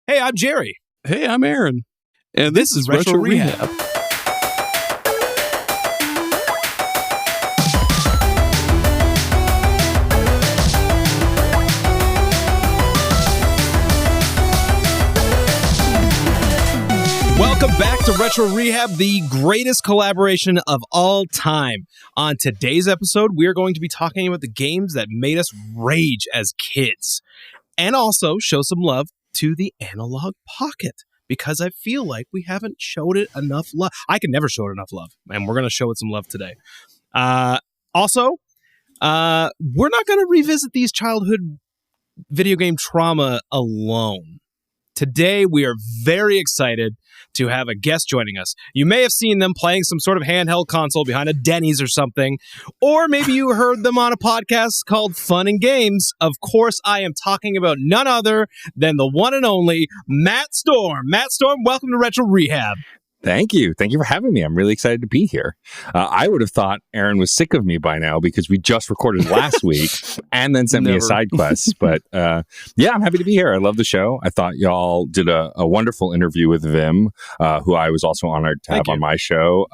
Hey, I'm Jerry. Hey, I'm Aaron. And this is Retro Rehab. Welcome back to Retro Rehab, the greatest collaboration of all time. On today's episode, we are going to be talking about the games that made us rage as kids, and also show some love to the Analogue Pocket, because I feel like we haven't showed it enough love. I can never show it enough love, and we're going to show it some love today. Also, we're not going to revisit these childhood video game trauma alone. Today, we are very excited to have a guest joining us. You may have seen them playing some sort of handheld console behind a Denny's or something, or maybe you heard them on a podcast called Fun and Games. Of course, I am talking about none other than the one and only Matt Storm. Matt Storm, welcome to Retro Rehab. Thank you. Thank you for having me. I'm really excited to be here. I would have thought Aaron was sick of me by now because we just recorded last week and then sent me a side quest. But yeah, I'm happy to be here. I love the show. I thought y'all did a wonderful interview with Vim, who I was also honored to have on my show,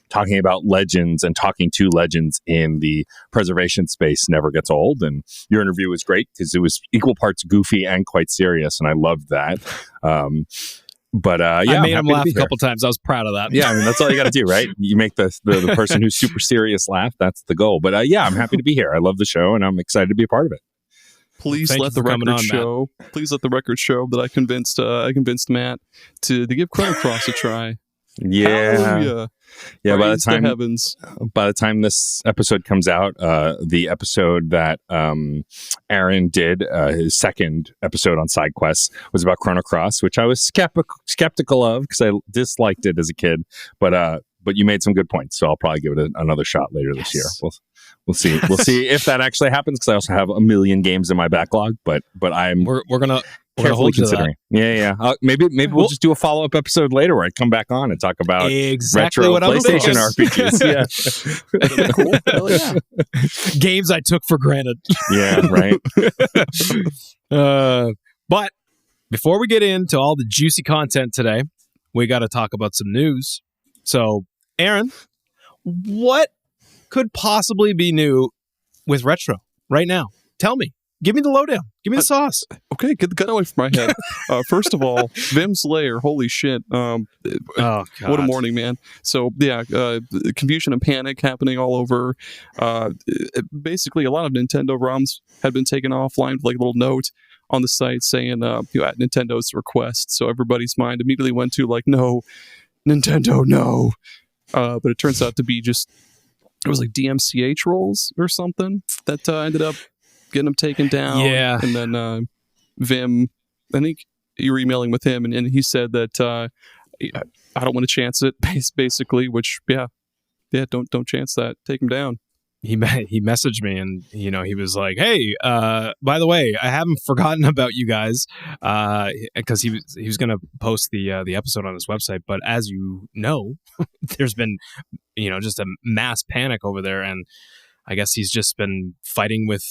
talking about legends and talking to legends in the preservation space never gets old. And your interview was great because it was equal parts goofy and quite serious. And I loved that. But yeah, I made him laugh a couple times. I was proud of that. Yeah, I mean, that's all you got to do, right? You make the person who's super serious laugh. That's the goal. But yeah, I'm happy to be here. I love the show, and I'm excited to be a part of it. Please let the record show. Please let the record show that I convinced Matt to give Chrono Cross a try. Yeah. Hallelujah. Yeah, Praise the heavens. By the time this episode comes out, the episode that Aaron did, his second episode on side quests, was about Chrono Cross, which I was skeptical of because I disliked it as a kid. But you made some good points, so I'll probably give it another shot later this year. We'll see. We'll see if that actually happens, because I also have a million games in my backlog. But we're gonna carefully considering. Yeah. Maybe we'll just do a follow-up episode later where I come back on and talk about exactly retro what PlayStation RPGs. Yeah, cool. Hell yeah. Games I took for granted. Yeah, right. But before we get into all the juicy content today, we got to talk about some news. So, Aaron, what could possibly be new with retro right now? Tell me. Give me the lowdown. Give me the sauce. Okay, get the gun away from my head. First of all, Vimms Lair, holy shit. Oh, God. What a morning, man. So, yeah, confusion and panic happening all over. Basically, a lot of Nintendo ROMs had been taken offline with like a little note on the site saying, at Nintendo's request. So everybody's mind immediately went to like, no, Nintendo, no. But it turns out to be just, it was like DMCA trolls or something that ended up getting them taken down. Yeah. And then Vim, I think you were emailing with him, and he said that I don't want to chance it, basically, which, yeah, don't chance that. Take him down. He messaged me, and he was like, "Hey, by the way, I haven't forgotten about you guys," because he was going to post the episode on his website. But as you know, there's been just a mass panic over there, and I guess he's just been fighting with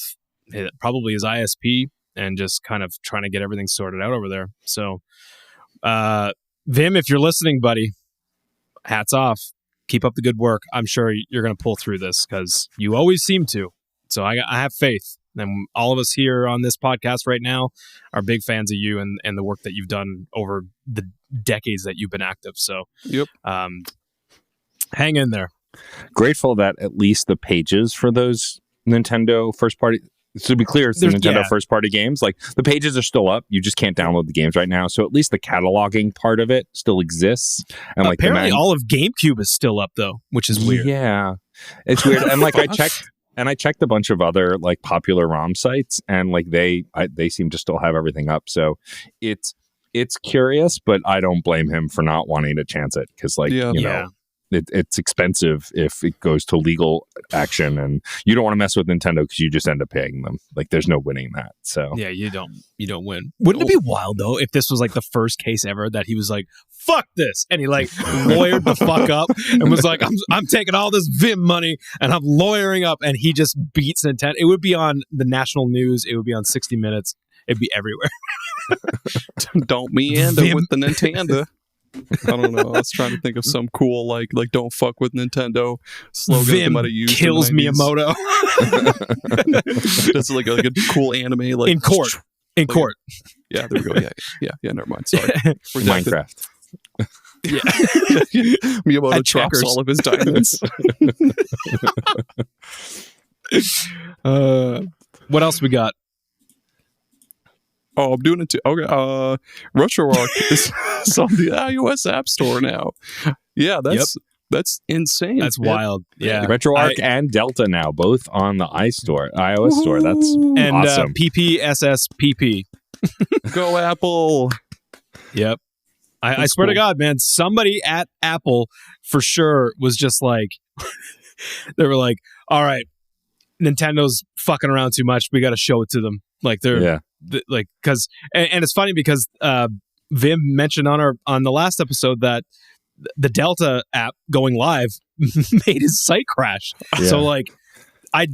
probably his ISP and just kind of trying to get everything sorted out over there. So, Vim, if you're listening, buddy, hats off. Keep up the good work. I'm sure you're going to pull through this because you always seem to. So I have faith. And all of us here on this podcast right now are big fans of you and the work that you've done over the decades that you've been active. So yep. Hang in there. Grateful that at least the pages for those Nintendo first party, to be clear, it's the Nintendo first party games. Like the pages are still up. You just can't download the games right now. So at least the cataloging part of it still exists. And like apparently all of GameCube is still up though, which is weird. Yeah, it's weird. And like I checked a bunch of other like popular ROM sites, and like they seem to still have everything up. So it's curious, but I don't blame him for not wanting to chance it because like you know. It's expensive if it goes to legal action, and you don't want to mess with Nintendo because you just end up paying them. Like, there's no winning that. So yeah, you don't win. Wouldn't it be wild though if this was like the first case ever that he was like, "Fuck this," and he like lawyered the fuck up and was like, "I'm taking all this Vim money and I'm lawyering up," and he just beats Nintendo. It would be on the national news. It would be on 60 Minutes. It'd be everywhere. Don't meander with the Nintendo. I don't know. I was trying to think of some cool like don't fuck with Nintendo slogan Vim they might have used. kills Miyamoto. That's like a cool anime like in court. In court. Yeah, there we go. Yeah. Never mind. Sorry. Minecraft. Yeah. Miyamoto drops all of his diamonds. What else we got? Oh, I'm doing it too. Okay. Retroarch is on the iOS App Store now. Yeah, that's insane. That's wild. Yeah. Retroarch and Delta now, both on the iOS store. That's and awesome. PPSSPP. Go Apple. Yep. I swear to God, man, somebody at Apple for sure was just like, they were like, all right, Nintendo's fucking around too much. We got to show it to them. Like they're like, because, and it's funny because Vim mentioned on the last episode that the Delta app going live made his site crash. Yeah. So like, I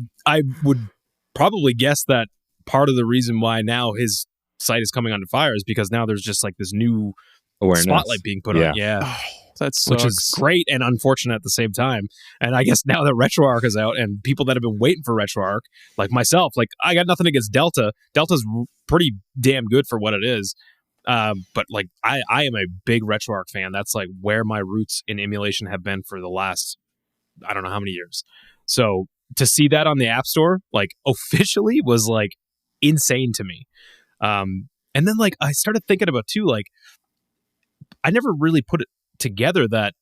would probably guess that part of the reason why now his site is coming under fire is because now there's just like this new awareness spotlight being put on. Yeah. Oh, that sucks. Which is great and unfortunate at the same time. And I guess now that Retroarch is out and people that have been waiting for Retroarch, like myself, like I got nothing against Delta. Delta's pretty damn good for what it is. But like I am a big Retroarch fan. That's like where my roots in emulation have been for the last, I don't know how many years. So to see that on the App Store, like officially was like insane to me. And then like I started thinking about too, like I never really put it together that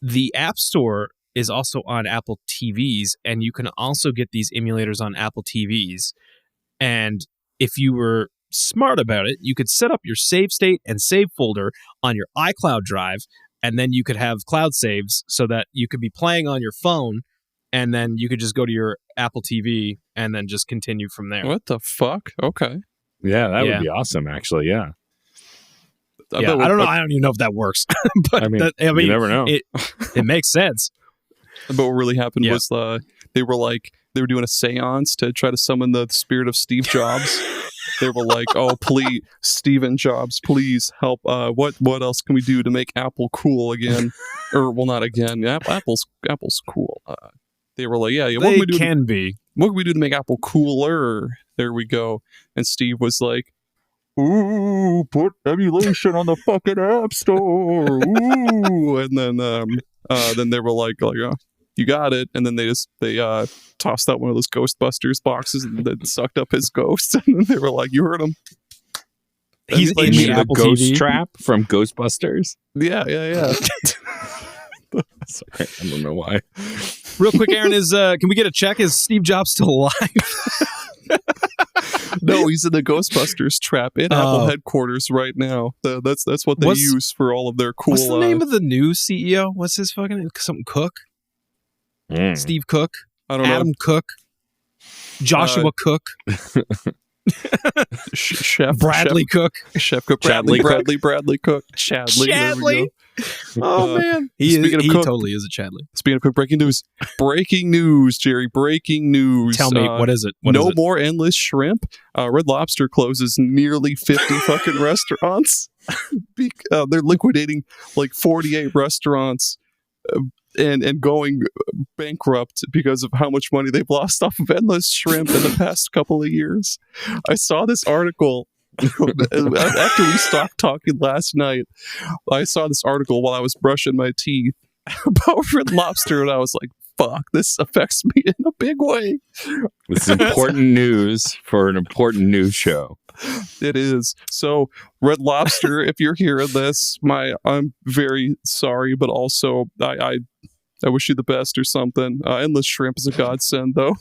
the App Store is also on Apple TVs, and you can also get these emulators on Apple TVs. And if you were smart about it, you could set up your save state and save folder on your iCloud drive, and then you could have cloud saves so that you could be playing on your phone, and then you could just go to your Apple TV and then just continue from there. What the fuck? Okay. Yeah, that would be awesome, actually. Yeah. Yeah, I don't know. I don't even know if that works. But I mean, you never know. It makes sense. But what really happened was they were doing a seance to try to summon the spirit of Steve Jobs. They were like, "Oh, please, Steven Jobs, please help. What else can we do to make Apple cool again? Or well, not again. Apple's cool." They were like, "Yeah, what they can we do? What can we do to make Apple cooler?" There we go. And Steve was like, "Ooh, put emulation on the fucking App Store." Ooh, and then they were like, "You got it." And then they tossed out one of those Ghostbusters boxes and then sucked up his ghost. And then they were like, "You heard him." He's like, in the Apple ghost TV trap from Ghostbusters. Yeah. Sorry, I don't know why. Real quick, Aaron, can we get a check? Is Steve Jobs still alive? No, he's in the Ghostbusters trap in Apple headquarters right now. That's what they use for all of their cool. What's the name of the new CEO? What's his fucking something Cook? Steve Cook? I don't know. Adam Cook? Joshua Cook? Chef Bradley Cook? Chef Cook? Bradley Cook? Chadley. Oh man, he totally is a Chadley. Speaking of Cook, breaking news, Jerry, breaking news. Tell me, what is it? No more endless shrimp. Red Lobster closes nearly 50 fucking restaurants. They're liquidating like 48 restaurants and going bankrupt because of how much money they've lost off of endless shrimp in the past couple of years. I saw this article after we stopped talking last night. I saw this article while I was brushing my teeth about Red Lobster, and I was like, fuck, this affects me in a big way. This is important news for an important news show. It is. So, Red Lobster, if you're hearing this, I'm very sorry, but also I wish you the best or something. Endless shrimp is a godsend, though.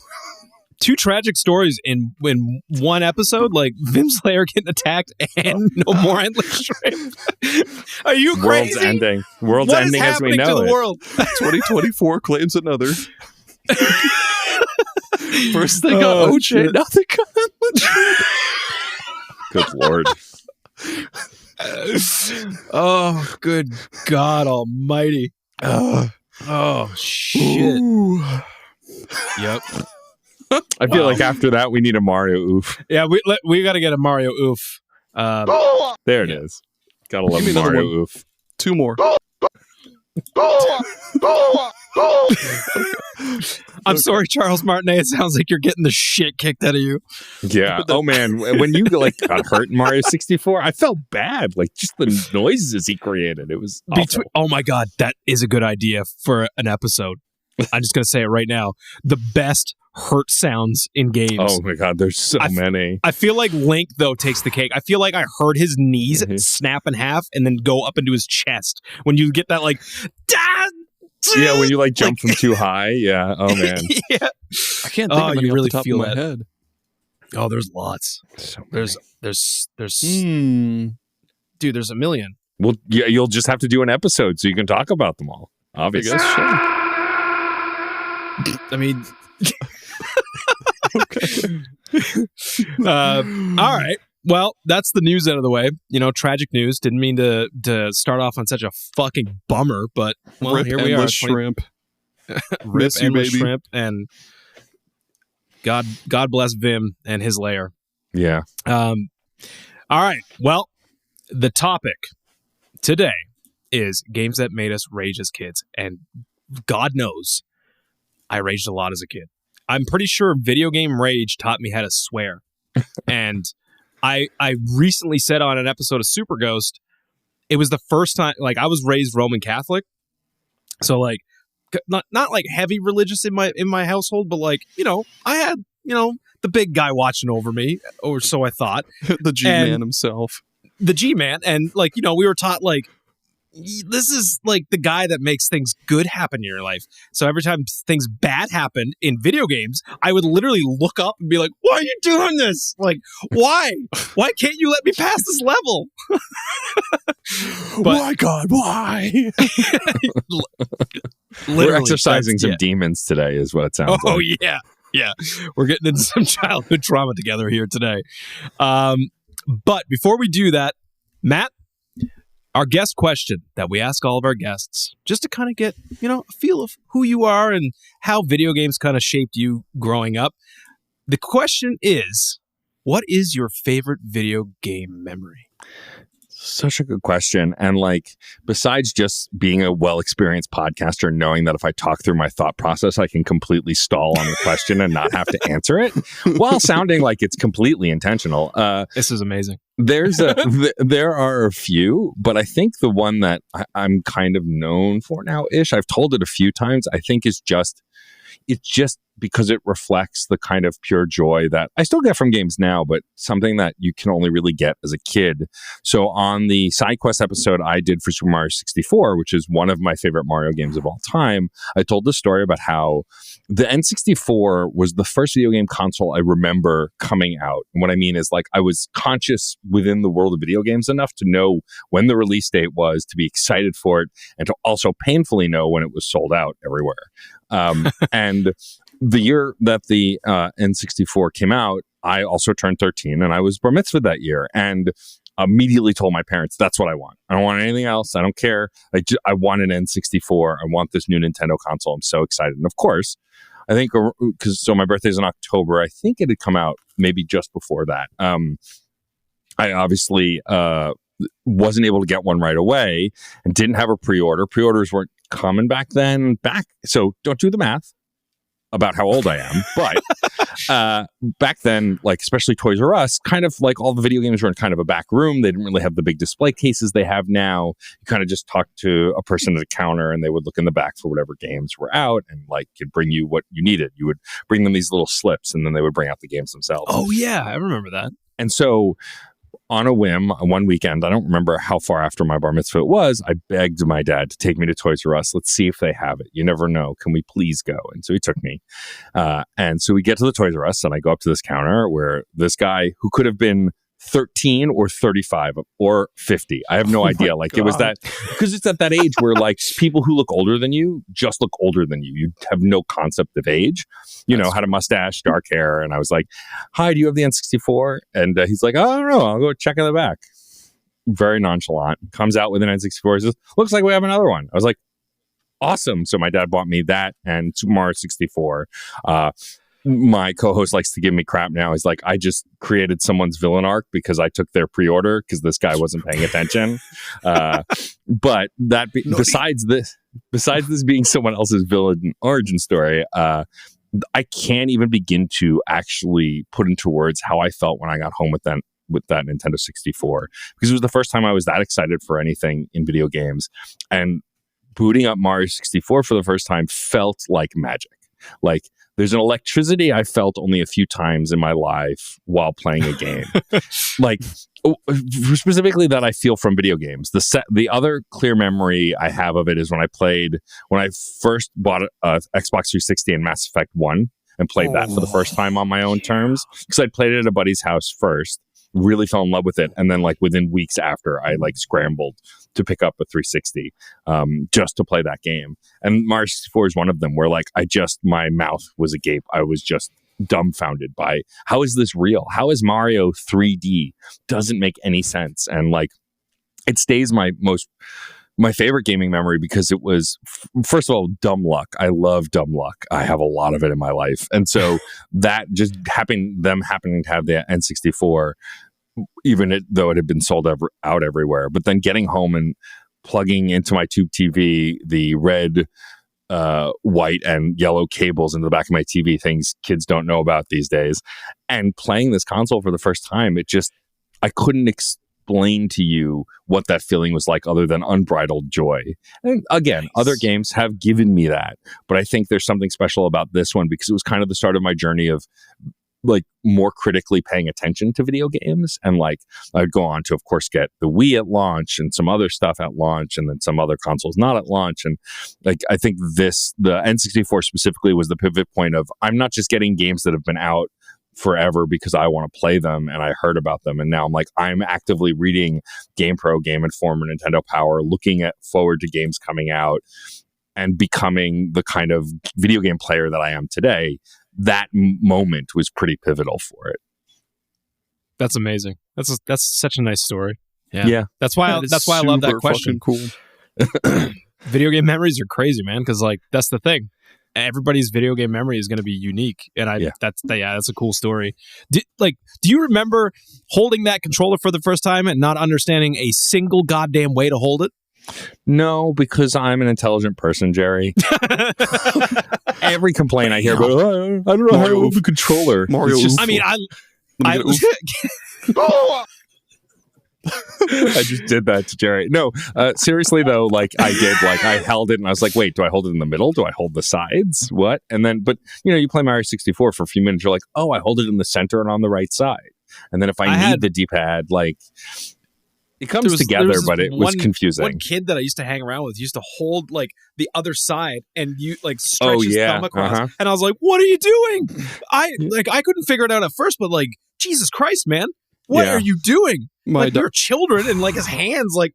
Two tragic stories in one episode, like Vimms Lair getting attacked and no more endless shrimp. Are you crazy? World's ending. World's what ending as we know to the it. World? 2024 claims another. First they got OJ, shit. now they got endless shrimp. Good Lord. Oh, good God Almighty. Oh, shit. Ooh. Yep. I feel like after that, we need a Mario oof. Yeah, we got to get a Mario oof. There it is. Gotta love Mario oof. 2 more. I'm sorry, Charles Martinet. It sounds like you're getting the shit kicked out of you. Yeah. Oh man, when you got hurt in Mario 64, I felt bad. Like just the noises he created. It was awful. Oh my god, that is a good idea for an episode. I'm just gonna say it right now. The best hurt sounds in games. Oh my god, there's so many. I feel like Link though takes the cake. I feel like I heard his knees snap in half and then go up into his chest when you get that yeah, when you jump from too high. Yeah. Oh man. Yeah. I can't think of any really off the top feel of my head. Oh, there's lots. So there's dude, there's a million. Well, yeah, you'll just have to do an episode so you can talk about them all. Obviously. I mean, Okay. all right. Well, that's the news out of the way. Tragic news. Didn't mean to start off on such a fucking bummer, but Rip here we are. Shrimp. Rip you, endless baby. shrimp, and God bless Vim and his lair. Yeah. All right. Well, the topic today is games that made us rage as kids, and God knows, I raged a lot as a kid. I'm pretty sure video game rage taught me how to swear, and I recently said on an episode of Super Ghost, it was the first time, I was raised Roman Catholic, so not heavy religious in my household, but I had the big guy watching over me, or so I thought. The G-Man himself. The G-Man, and we were taught this is the guy that makes things good happen in your life. So every time things bad happened in video games, I would literally look up and be like, why are you doing this? Why can't you let me pass this level? Why, God, why? We're exercising some demons today is what it sounds like. Oh yeah, we're getting into some childhood trauma together here today. But before we do that, Matt, our guest question that we ask all of our guests, just to kind of get, a feel of who you are and how video games kind of shaped you growing up. The question is, what is your favorite video game memory? Such a good question. And besides just being a well-experienced podcaster, knowing that if I talk through my thought process, I can completely stall on the question and not have to answer it while sounding like it's completely intentional. This is amazing. There are a few, but I think the one that I'm kind of known for now-ish, I've told it a few times, I think it's just because it reflects the kind of pure joy that I still get from games now, but something that you can only really get as a kid. So on the side quest episode I did for Super Mario 64, which is one of my favorite Mario games of all time, I told the story about how the N64 was the first video game console I remember coming out. And what I mean is I was conscious within the world of video games enough to know when the release date was, to be excited for it, and to also painfully know when it was sold out everywhere. And the year that the N64 came out, I also turned 13 and I was bar mitzvahed that year, and immediately told my parents, that's what I want. I don't want anything else. I don't care. I want an N64. I want this new Nintendo console. I'm so excited. And of course, I think, so my birthday's in October. I think it had come out maybe just before that. I obviously wasn't able to get one right away and didn't have a pre-order. Pre-orders weren't common back then. So don't do the math about how old I am, but back then, especially Toys R Us, kind of all the video games were in kind of a back room. They didn't really have the big display cases they have now. You kind of just talk to a person at a counter and they would look in the back for whatever games were out and could bring you what you needed. You would bring them these little slips and then they would bring out the games themselves. Oh yeah, I remember that. And so on a whim, one weekend, I don't remember how far after my bar mitzvah it was, I begged my dad to take me to Toys R Us. Let's see if they have it. You never know. Can we please go? And so he took me. And so we get to the Toys R Us and I go up to this counter where this guy who could have been 13 or 35 or 50. I have no idea. It was that, because it's at that age where people who look older than you just look older than you. You have no concept of age. Had a mustache, dark hair. And I was like, hi, do you have the N64? And he's like, oh, I don't know. I'll go check in the back. Very nonchalant. Comes out with an N64. He says, looks like we have another one. I was like, awesome. So my dad bought me that and Super Mario 64. my co-host likes to give me crap now. He's like, I just created someone's villain arc because I took their pre-order because this guy wasn't paying attention. But besides this being someone else's villain origin story, I can't even begin to actually put into words how I felt when I got home with that Nintendo 64, because it was the first time I was that excited for anything in video games, and booting up Mario 64 for the first time felt like magic. Like, there's an electricity I felt only a few times in my life while playing a game. Like, specifically that I feel from video games. The other clear memory I have of it is when I first bought a Xbox 360 and Mass Effect 1 and played that for the first time on my own terms, because I'd played it at a buddy's house first, really fell in love with it, and then like within weeks after, I like scrambled to pick up a 360 just to play that game. And Mario 64 is one of them where like my mouth was agape. I was just dumbfounded by, how is this real? How is Mario 3D? Doesn't make any sense. And like, it stays my favorite gaming memory because it was, first of all, dumb luck. I love dumb luck. I have a lot of it in my life. And so that just happening to have the N64, even though it had been sold out everywhere, but then getting home and plugging into my tube TV the red, white, and yellow cables into the back of my TV, things kids don't know about these days, and playing this console for the first time, I couldn't explain to you what that feeling was like other than unbridled joy. And again, other games have given me that, but I think there's something special about this one because it was kind of the start of my journey of like more critically paying attention to video games. And like, I'd go on to, of course, get the Wii at launch and some other stuff at launch, and then some other consoles not at launch. And like, I think the N64 specifically was the pivot point of, I'm not just getting games that have been out forever because I want to play them and I heard about them, and now I'm like, I'm actively reading GamePro, Game Informer, Nintendo Power, looking forward to games coming out and becoming the kind of video game player that I am today. That moment was pretty pivotal for it. That's amazing. That's such a nice story. Yeah. That's why I love that question. Cool. Video game memories are crazy, man, because like that's the thing. Everybody's video game memory is going to be unique, and that's a cool story. Do you remember holding that controller for the first time and not understanding a single goddamn way to hold it? No, because I'm an intelligent person, Jerry. Every complaint I hear about, I don't know how to hold the controller. I just did that to Jerry. No, seriously though, like I did, like I held it and I was like, wait, do I hold it in the middle? Do I hold the sides? What? And then, but you play Mario 64 for a few minutes, you're like, oh, I hold it in the center and on the right side. And then if I need the D-pad, like it comes together, but it was confusing. One kid that I used to hang around with used to hold like the other side and you like stretch his thumb across. And I was like, what are you doing? I couldn't figure it out at first, but like, Jesus Christ, man. What are you doing? We're children, and like his hands like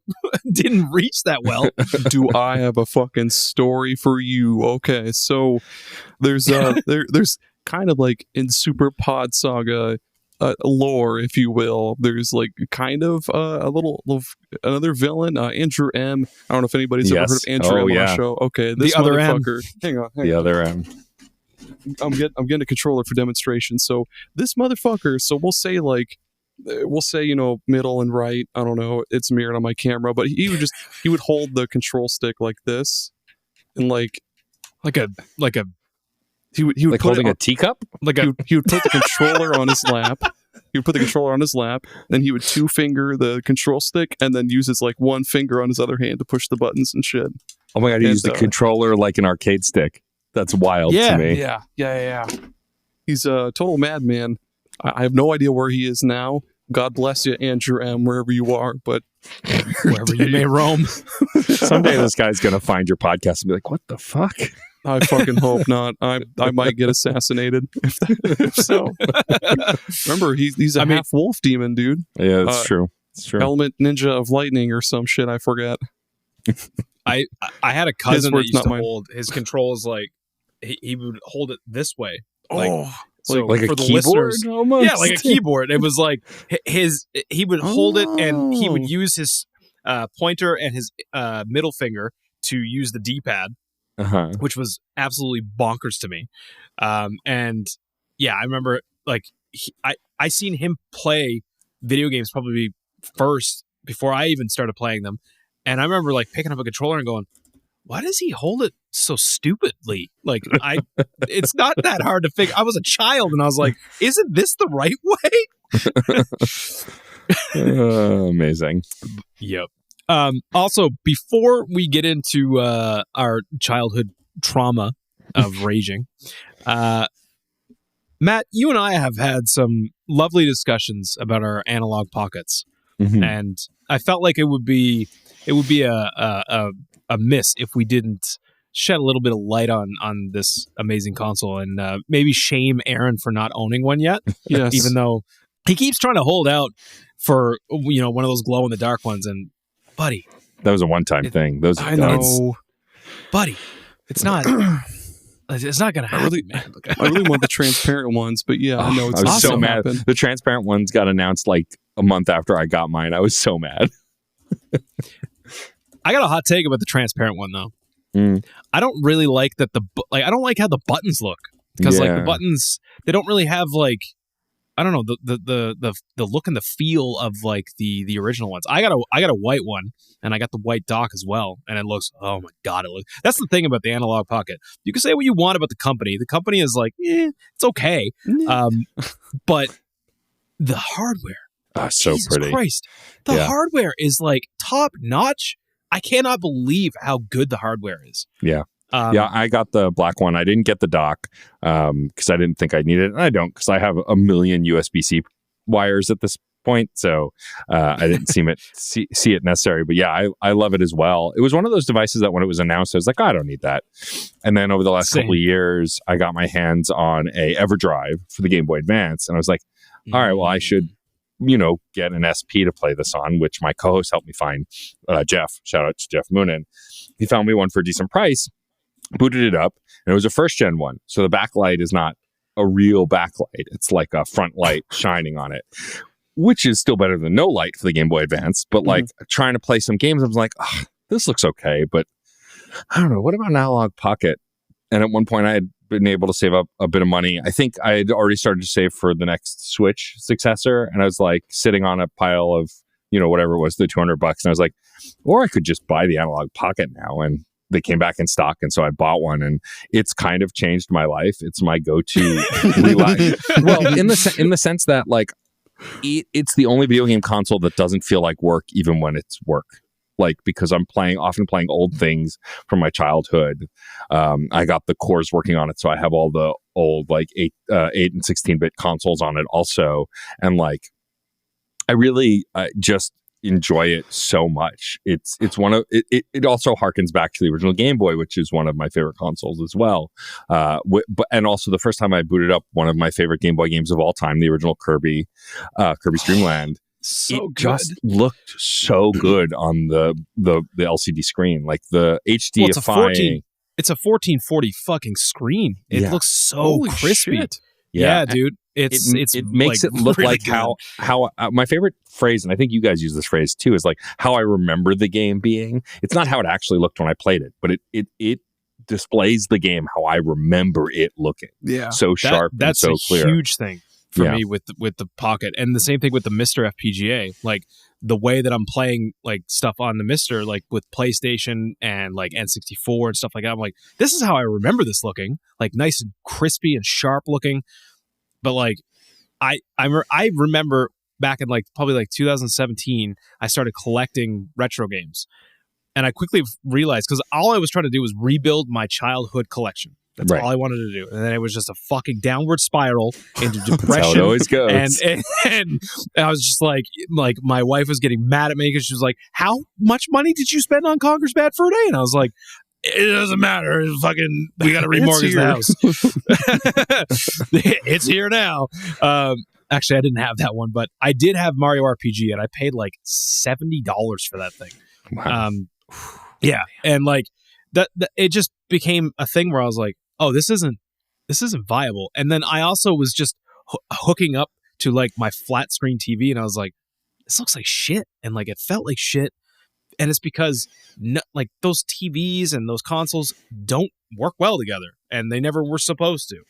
didn't reach that well. Do I have a fucking story for you? Okay, so there's there's kind of like in Super Pod Saga lore, if you will. There's like kind of a little another villain, Andrew M. I don't know if anybody's ever heard of Andrew M on the show. Okay, this other motherfucker. Hang on. The other M. I'm getting a controller for demonstration. So this motherfucker. So we'll say middle and right, I don't know, it's mirrored on my camera, but he would hold the control stick like this, and like a he would like put holding a teacup, he would put the controller on his lap. He would put the controller on his lap, then he would two finger the control stick, and then use his like one finger on his other hand to push the buttons and shit. Oh my god, he used the controller like an arcade stick. That's wild to me. Yeah. He's a total madman. I have no idea where he is now. God bless you, Andrew M., wherever you are, but wherever you may roam. Someday this guy's going to find your podcast and be like, what the fuck? I fucking hope not. I might get assassinated if so. Remember, he's a half wolf demon, dude. Yeah, that's true. It's true. Element ninja of lightning or some shit. I forget. I had a cousin that used to hold his controls like he would hold it this way. So like a keyboard almost? Yeah, like a keyboard. It was like he would hold it and he would use his pointer and his middle finger to use the D-pad, which was absolutely bonkers to me. And yeah, I remember like I seen him play video games probably first before I even started playing them, and I remember like picking up a controller and going, why does he hold it so stupidly? Like it's not that hard to figure. I was a child and I was like, isn't this the right way? Amazing. Yep. Also, before we get into our childhood trauma of raging, Matt, you and I have had some lovely discussions about our analog pockets, and I felt like it would be a miss if we didn't shed a little bit of light on this amazing console and maybe shame Aaron for not owning one yet. Yes. Even though he keeps trying to hold out for one of those glow in the dark ones, and buddy, that was a one-time thing. Those I know, buddy, it's not. It's not going to happen. I really want the transparent ones, but yeah, I know it's I was awesome. so mad. The transparent ones got announced like a month after I got mine. I was so mad. I got a hot take about the transparent one though. I don't really like that I don't like how the buttons look, because like the buttons, they don't really have like, I don't know, the look and the feel of like the original ones. I got a white one, and I got the white dock as well, and it looks, oh my god, that's the thing about the Analogue Pocket. You can say what you want about the company. The company is like, it's okay, but the hardware, so Jesus pretty. Christ, the hardware is like top notch. I cannot believe how good the hardware is. Yeah. I got the black one. I didn't get the dock because I didn't think I needed it. And I don't, because I have a million USB-C wires at this point. So I didn't see it necessary. But yeah, I love it as well. It was one of those devices that when it was announced, I was like, I don't need that. And then over the last couple of years, I got my hands on a EverDrive for the Game Boy Advance. And I was like, all right, well, I should get an SP to play this on, which my co-host helped me find. Jeff, shout out to Jeff Moonen. He found me one for a decent price. Booted it up, and it was a first gen one. So the backlight is not a real backlight. It's like a front light shining on it, which is still better than no light for the Game Boy Advance. But like trying to play some games, I was like, this looks okay, but I don't know. What about an Analogue Pocket? And at one point I had been able to save up a bit of money. I think I had already started to save for the next Switch successor. And I was like sitting on a pile of, whatever it was, the $200. And I was like, or I could just buy the Analogue Pocket now. And they came back in stock, and so I bought one, and it's kind of changed my life. It's my go-to. Well, in the sense that like it's the only video game console that doesn't feel like work, even when it's work. Like, because I'm often playing old things from my childhood. I got the cores working on it, so I have all the old like 8 and 16-bit consoles on it also, and like I really just enjoy it so much. It's one of it also harkens back to the original Game Boy, which is one of my favorite consoles as well. And also the first time I booted up one of my favorite Game Boy games of all time, the original Kirby's Dream Land. So it just looked so good on the LCD screen, like the HDifying. It's a 1440 fucking screen. It looks so crispy. Shit. Yeah, dude. It makes like, it look really like good. how my favorite phrase, and I think you guys use this phrase too, is like how I remember the game being. It's not how it actually looked when I played it, but it displays the game how I remember it looking. Yeah, so sharp. That's and so clear. A huge thing for me with the Pocket, and the same thing with the Mr. FPGA. Like the way that I'm playing like stuff on the Mr. like with PlayStation and like N64 and stuff like that. I'm like, this is how I remember this looking, like nice and crispy and sharp looking. But like, I remember back in like probably like 2017, I started collecting retro games, and I quickly realized, because all I was trying to do was rebuild my childhood collection. That's all I wanted to do, and then it was just a fucking downward spiral into depression. That's how it always goes. And I was just like my wife was getting mad at me because she was like, "How much money did you spend on Conker's Bad Fur Day?" And I was like, it doesn't matter. Fucking, we got to remortgage the house. It's here now. Actually, I didn't have that one, but I did have Mario RPG, and I paid like $70 for that thing. Wow. Yeah, and like that, it just became a thing where I was like, oh, this isn't viable. And then I also was just hooking up to like my flat screen TV, and I was like, this looks like shit, and like it felt like shit. And it's because like those TVs and those consoles don't work well together, and they never were supposed to.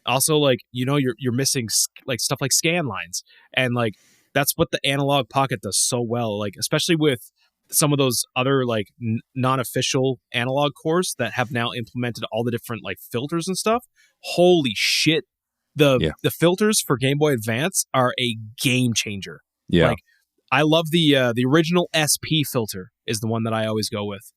Also, like, you're missing like stuff like scan lines, and like that's what the Analogue Pocket does so well. Like, especially with some of those other like non-official analog cores that have now implemented all the different like filters and stuff. Holy shit! The filters for Game Boy Advance are a game changer. Yeah. Like, I love the original SP filter is the one that I always go with,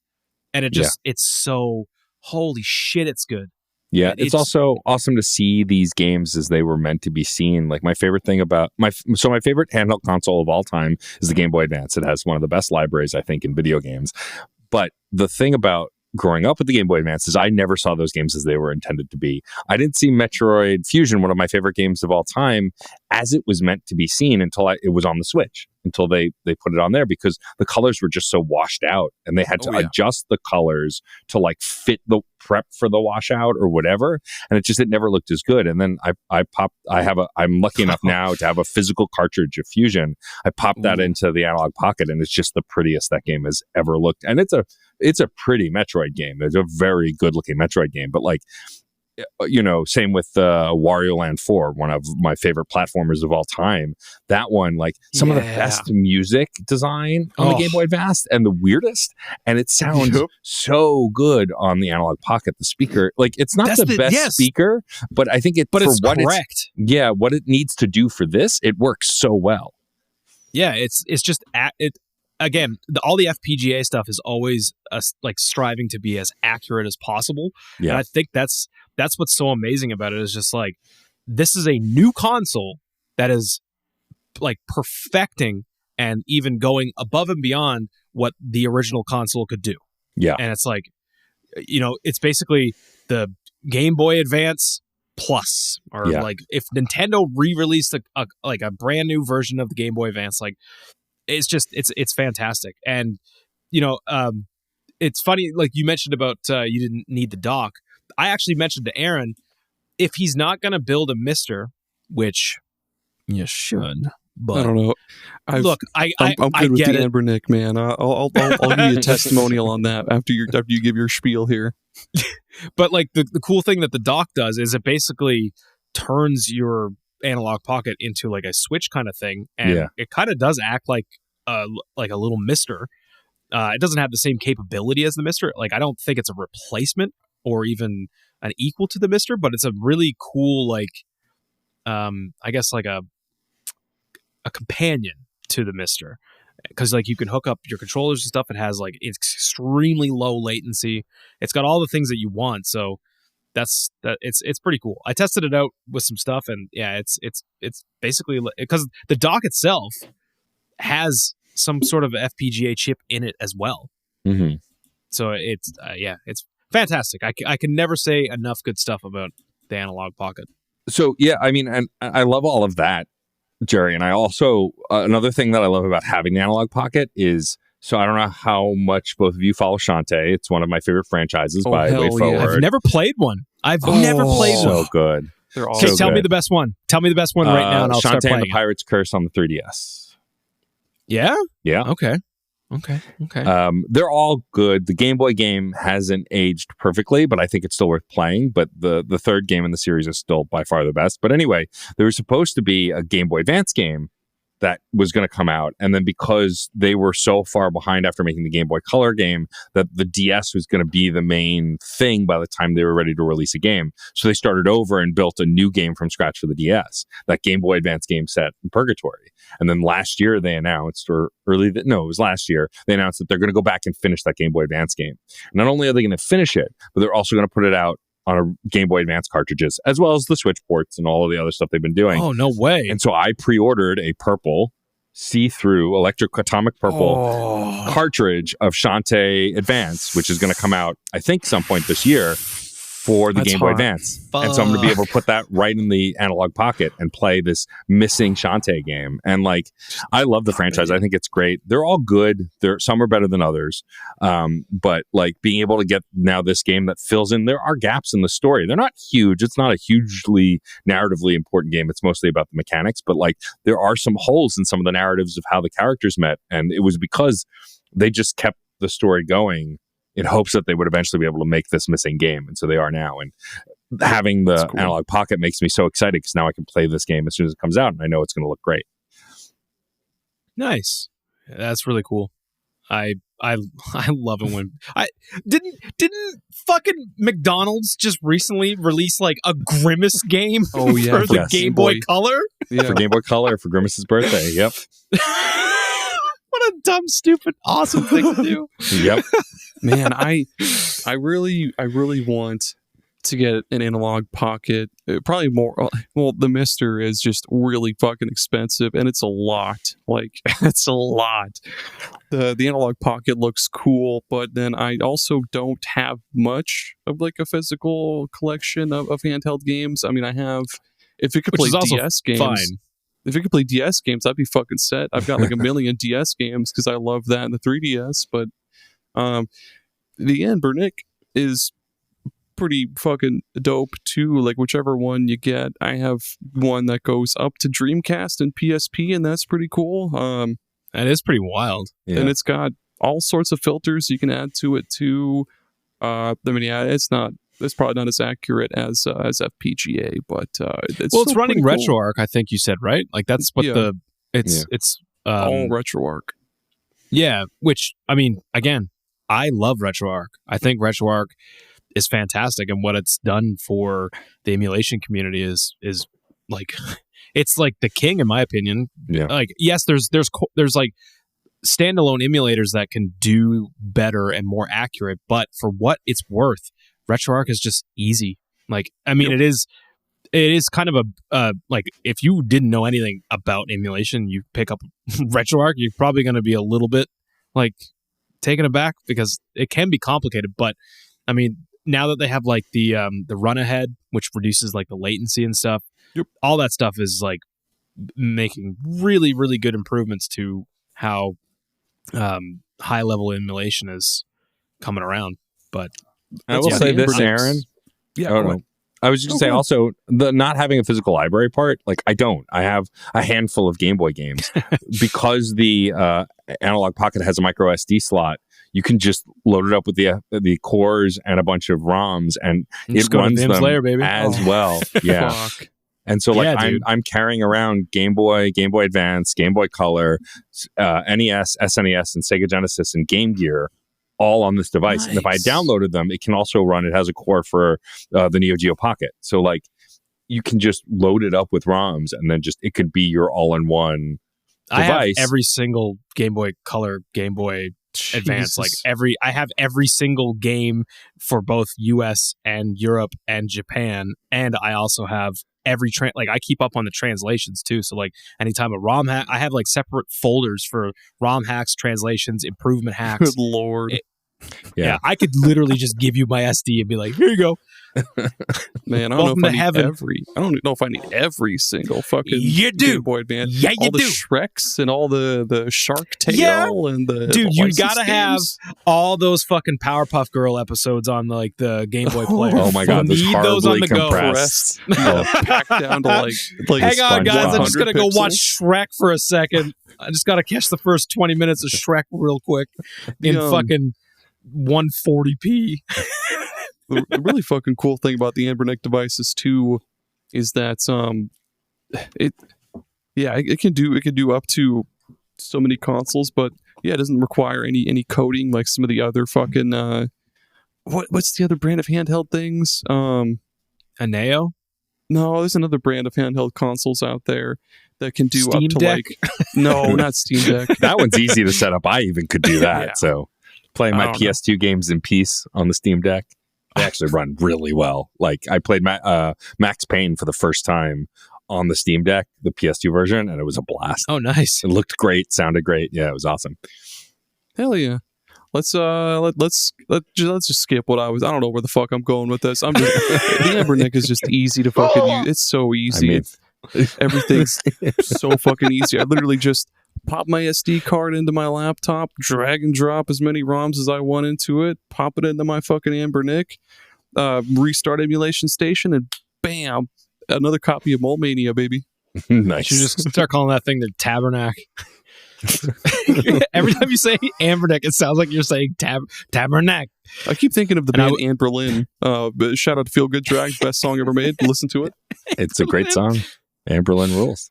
and it's so holy shit, it's good. Yeah, it's also awesome to see these games as they were meant to be seen. Like, my favorite thing about my favorite handheld console of all time is the Game Boy Advance. It has one of the best libraries, I think, in video games. But the thing about growing up with the Game Boy Advance is I never saw those games as they were intended to be. I didn't see Metroid Fusion, one of my favorite games of all time, as it was meant to be seen until it was on the Switch, until they put it on there, because the colors were just so washed out and they had to adjust the colors to like fit the prep for the washout or whatever, and it never looked as good. And then I'm lucky enough now to have a physical cartridge of Fusion. I popped that into the Analogue Pocket, and it's just the prettiest that game has ever looked. And it's a pretty Metroid game. It's a very good looking Metroid game, but like, same with Wario Land 4, one of my favorite platformers of all time. That one, like, some of the best music design on the Game Boy Advance, and the weirdest, and it sounds so good on the Analogue Pocket. The speaker, like, it's not the best speaker, but I think what it needs to do for this, it works so well. Yeah, it's just again, all the FPGA stuff is always like striving to be as accurate as possible. Yeah. And I think that's what's so amazing about it, is just like, this is a new console that is like perfecting and even going above and beyond what the original console could do. Yeah. And it's like, it's basically the Game Boy Advance Plus, or like if Nintendo re-released a brand new version of the Game Boy Advance, like, it's fantastic. And it's funny, like you mentioned about you didn't need the dock. I actually mentioned to Aaron, if he's not going to build a Mister, which you should, but I don't know. I'm good with the Amber Nick, man. I'll give you a testimonial on that after you give your spiel here. But like the cool thing that the dock does is it basically turns your Analogue Pocket into like a Switch kind of thing, and it kind of does act like a little Mister. It doesn't have the same capability as the Mister. Like, I don't think it's a replacement or even an equal to the Mister, but it's a really cool, like, I guess like a companion to the Mister, because like you can hook up your controllers and stuff. It has like extremely low latency. It's got all the things that you want. So it's pretty cool. I tested it out with some stuff, and it's basically, because the dock itself has some sort of FPGA chip in it as well. Mm-hmm. So it's fantastic. I can never say enough good stuff about the Analogue Pocket. So I mean, and I love all of that, Jerry. And I also another thing that I love about having the Analogue Pocket is, so I don't know how much both of you follow Shantae. It's one of my favorite franchises by Way Forward. I've never played one. Never played one. So good. They're all okay, tell me the best one. Tell me the best one right now, and I'll start playing. Shantae and the Pirate's Curse on the 3DS. Yeah? Yeah. Okay. They're all good. The Game Boy game hasn't aged perfectly, but I think it's still worth playing. But the third game in the series is still by far the best. But anyway, there was supposed to be a Game Boy Advance game that was going to come out, and then because they were so far behind after making the Game Boy Color game, that the DS was going to be the main thing by the time they were ready to release a game. So they started over and built a new game from scratch for the DS, that Game Boy Advance game set in Purgatory. And then last year they announced, it was last year, they announced that they're going to go back and finish that Game Boy Advance game. And not only are they going to finish it, but they're also going to put it out on a Game Boy Advance cartridges, as well as the Switch ports and all of the other stuff they've been doing. Oh, no way. And so I pre-ordered a purple, see-through, atomic purple cartridge of Shantae Advance, which is going to come out, I think, some point this year for the Game Boy Advance. And so I'm going to be able to put that right in the Analogue Pocket and play this missing Shantae game. And like, I love the franchise. I think it's great. They're all good. Some are better than others. But like, being able to get now this game that fills in, there are gaps in the story. They're not huge. It's not a hugely narratively important game. It's mostly about the mechanics, but like, there are some holes in some of the narratives of how the characters met. And it was because they just kept the story going in hopes that they would eventually be able to make this missing game. And so they are now. And having the cool. Analogue Pocket makes me so excited because now I can play this game as soon as it comes out, and I know it's going to look great. Nice. That's really cool. I love it when I didn't fucking McDonald's just recently release like a Grimace game Oh, yeah, for the yes. Game Boy Color? Yeah. For Game Boy Color for Grimace's birthday. Yep. What a dumb, stupid, awesome thing to do. Yep. Man, I really want to get an Analogue Pocket. Probably more. Well, the Mister is just really fucking expensive, and it's a lot. Like, it's a lot. The Analogue Pocket looks cool, but then I also don't have much of like a physical collection of handheld games. I mean, I have. If it could Which play is also DS games, fine. if it could play DS games, I'd be fucking set. I've got like a million DS games because I love that and the 3DS. But the Anbernic is pretty fucking dope too. Like whichever one you get, I have one that goes up to Dreamcast and PSP, and that's pretty cool. That is pretty wild. Yeah. And it's got all sorts of filters you can add to it too. I mean, yeah, it's probably not as accurate as FPGA, but it's Well, it's still running pretty cool. RetroArch, I think you said, right? Like that's what Yeah. it's All Retroarch. yeah, which I mean, again, I love RetroArch. I think RetroArch is fantastic, and what it's done for the emulation community is like it's like the king in my opinion. Yeah. Like yes, there's like standalone emulators that can do better and more accurate, but for what it's worth, RetroArch is just easy. Like I mean, Yep. it is kind of a like if you didn't know anything about emulation, you pick up RetroArch, you're probably going to be a little bit like taken aback because it can be complicated. But I mean, now that they have like the run ahead, which reduces like the latency and stuff, Yep. all that stuff is like making really, really good improvements to how high level emulation is coming around. But I will Yeah, say the this, Anbernics- Aaron. Yeah, Oh, go no. ahead. I was just going to say also the not having a physical library part, like I don't. I have a handful of Game Boy games because the Analogue Pocket has a micro SD slot. You can just load it up with the cores and a bunch of ROMs, and just it go to runs Vimms them Lair, baby. as well. Yeah, Fuck. and so like Yeah, dude. I'm carrying around Game Boy Advance, Game Boy Color, NES, SNES, and Sega Genesis and Game Gear, all on this device. And if I Nice. downloaded them, it can also run. It has a core for the Neo Geo Pocket, so like you can just load it up with ROMs, and then just it could be your all-in-one I have device. every single Game Boy Color, Game Boy Advance, like Jesus. I have every single game for both US and Europe and Japan, and I also have every like I keep up on the translations too. So like anytime a ROM hack, I have like separate folders for ROM hacks, translations, improvement hacks. Good lord. Yeah, I could literally just give you my SD and be like, here you go. Man, I don't Welcome know to if I heaven. I don't know if I need every single fucking You do. Game Boy Advance. Yeah, you all the do. Shreks and all the Shark Tale Yeah. and the Dude, you licensed gotta have games. all those fucking Powerpuff Girl episodes on like the Game Boy player. Oh my God, You those need those on horribly the go. compressed. Packed down to like Hang on, guys. I'm just 100 gonna go pixels. watch Shrek for a second. I just gotta catch the first 20 minutes of Shrek real quick in The, fucking 140p. The really fucking cool thing about the Anbernic devices too is that it can do up to so many consoles, but yeah, it doesn't require any coding like some of the other fucking what's the other brand of handheld things? A Neo? No, there's another brand of handheld consoles out there that can do Steam up to Deck? like no, not Steam Deck. That one's easy to set up. I even could do that. Yeah. So playing my I don't know. PS2 games in peace on the Steam Deck, they actually run really well. Like I played Max Payne for the first time on the Steam Deck, the PS2 version, and it was a blast. Oh, nice. It looked great, sounded great. Yeah, it was awesome. Hell yeah. Let's just skip what I don't know where the fuck I'm going with this. I'm just the Anbernic is just easy to fucking use. It's so easy. I mean, Everything's so fucking easy. I literally just pop my SD card into my laptop, drag and drop as many ROMs as I want into it, pop it into my fucking Anbernic, restart emulation station, and bam, another copy of Mole Mania, baby. nice. You should just start calling that thing the Tabernacle. Every time you say Amberneck, it sounds like you're saying Tabernac. I keep thinking of the band Anne Berlin. But shout out to Feel Good Drag, best song ever made. Listen to it. It's a great song. Anne Berlin rules.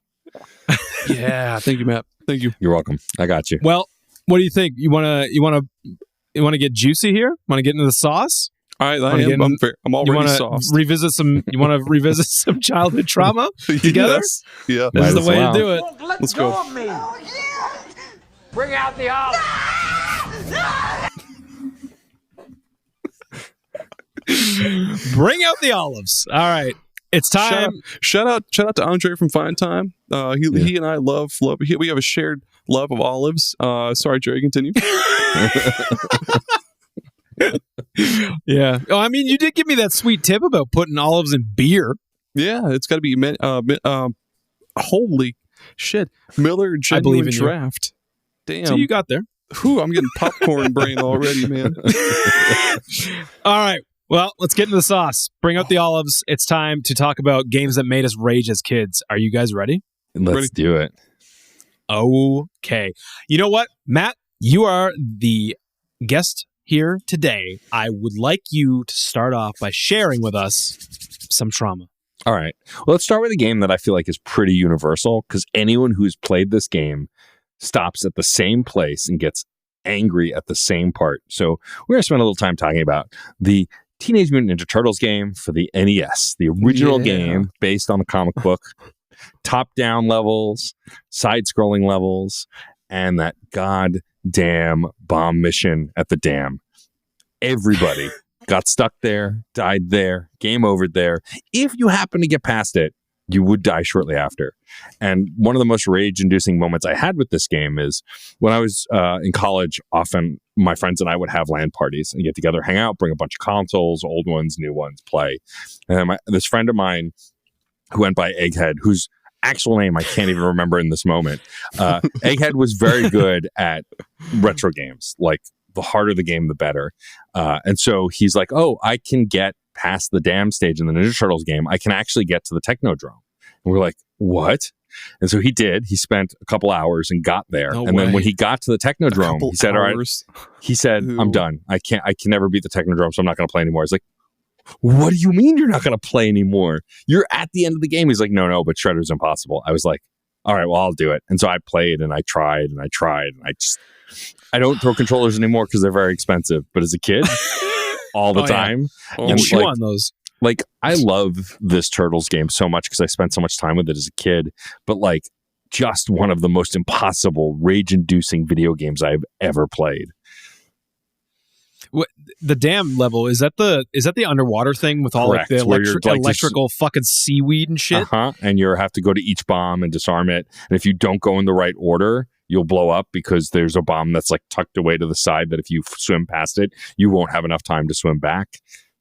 Yeah, thank you, Matt. Thank you. You're welcome. I got you. Well, what do you think? You want to get juicy here? Want to get into the sauce? I'm already sauced. You want to revisit some childhood trauma together? Yes. Yeah. This is the way to do it. Let's go. Bring out the olive. Bring out the olives. All right. It's time. Shout out to Andre from Fine Time. He and I love. We have a shared love of olives. Sorry, Jerry, continue. Yeah. Oh, I mean, you did give me that sweet tip about putting olives in beer. Yeah, it's got to be. Holy shit, Miller Genuine Draft. Damn. So you got there. Whew, I'm getting popcorn brain already, man. All right. Well, let's get into the sauce. Bring out the olives. It's time to talk about games that made us rage as kids. Are you guys ready? Let's do it. Okay. You know what, Matt? You are the guest here today. I would like you to start off by sharing with us some trauma. All right. Well, let's start with a game that I feel like is pretty universal because anyone who's played this game stops at the same place and gets angry at the same part. So we're going to spend a little time talking about the Teenage Mutant Ninja Turtles game for the NES, the original game based on the comic book, top-down levels, side-scrolling levels, and that goddamn bomb mission at the dam. Everybody got stuck there, died there, game over there. If you happen to get past it, you would die shortly after. And one of the most rage-inducing moments I had with this game is when I was in college, often my friends and I would have LAN parties and get together, hang out, bring a bunch of consoles, old ones, new ones, play. And this friend of mine who went by Egghead, whose actual name I can't even remember in this moment, Egghead was very good at retro games. Like, the harder the game, the better. And so he's like, oh, I can get past the dam stage in the Ninja Turtles game. I can actually get to the Technodrome. And we're like, what? And so he did. He spent a couple hours and got there. Then when he got to the Technodrome, he said, all right, he said, I'm done. I can never beat the Technodrome, so I'm not going to play anymore. He's like, what do you mean you're not going to play anymore? You're at the end of the game. He's like, no, but Shredder's impossible. I was like, all right, well, I'll do it. And so I played and I tried and I tried. And I don't throw controllers anymore because they're very expensive. But as a kid, all the time. Yeah. You chew on those. Like, I love this Turtles game so much because I spent so much time with it as a kid. But like, just one of the most impossible, rage-inducing video games I've ever played. What, the dam level, is that the underwater thing with all like the electrical fucking seaweed and shit? And you have to go to each bomb and disarm it. And if you don't go in the right order, you'll blow up because there's a bomb that's like tucked away to the side that if you swim past it, you won't have enough time to swim back.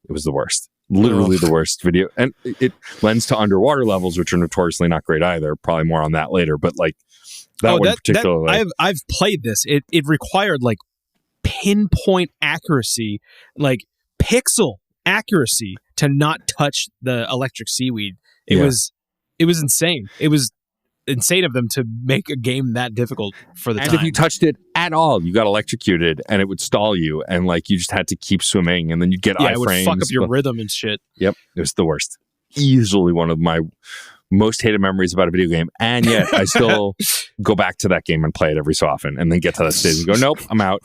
It was the worst. Literally the worst video. And it lends to underwater levels, which are notoriously not great either. Probably more on that later. But like that one particularly. I've played this. It required like pinpoint accuracy, like pixel accuracy to not touch the electric seaweed. It was insane. It was insane of them to make a game that difficult for the time. And if you touched it at all, you got electrocuted and it would stall you and like you just had to keep swimming and then you'd get iframes. It would fuck up your rhythm and shit. Yep. It was the worst. Easily one of my most hated memories about a video game. And yet I still go back to that game and play it every so often and then get to that stage and go, nope, I'm out.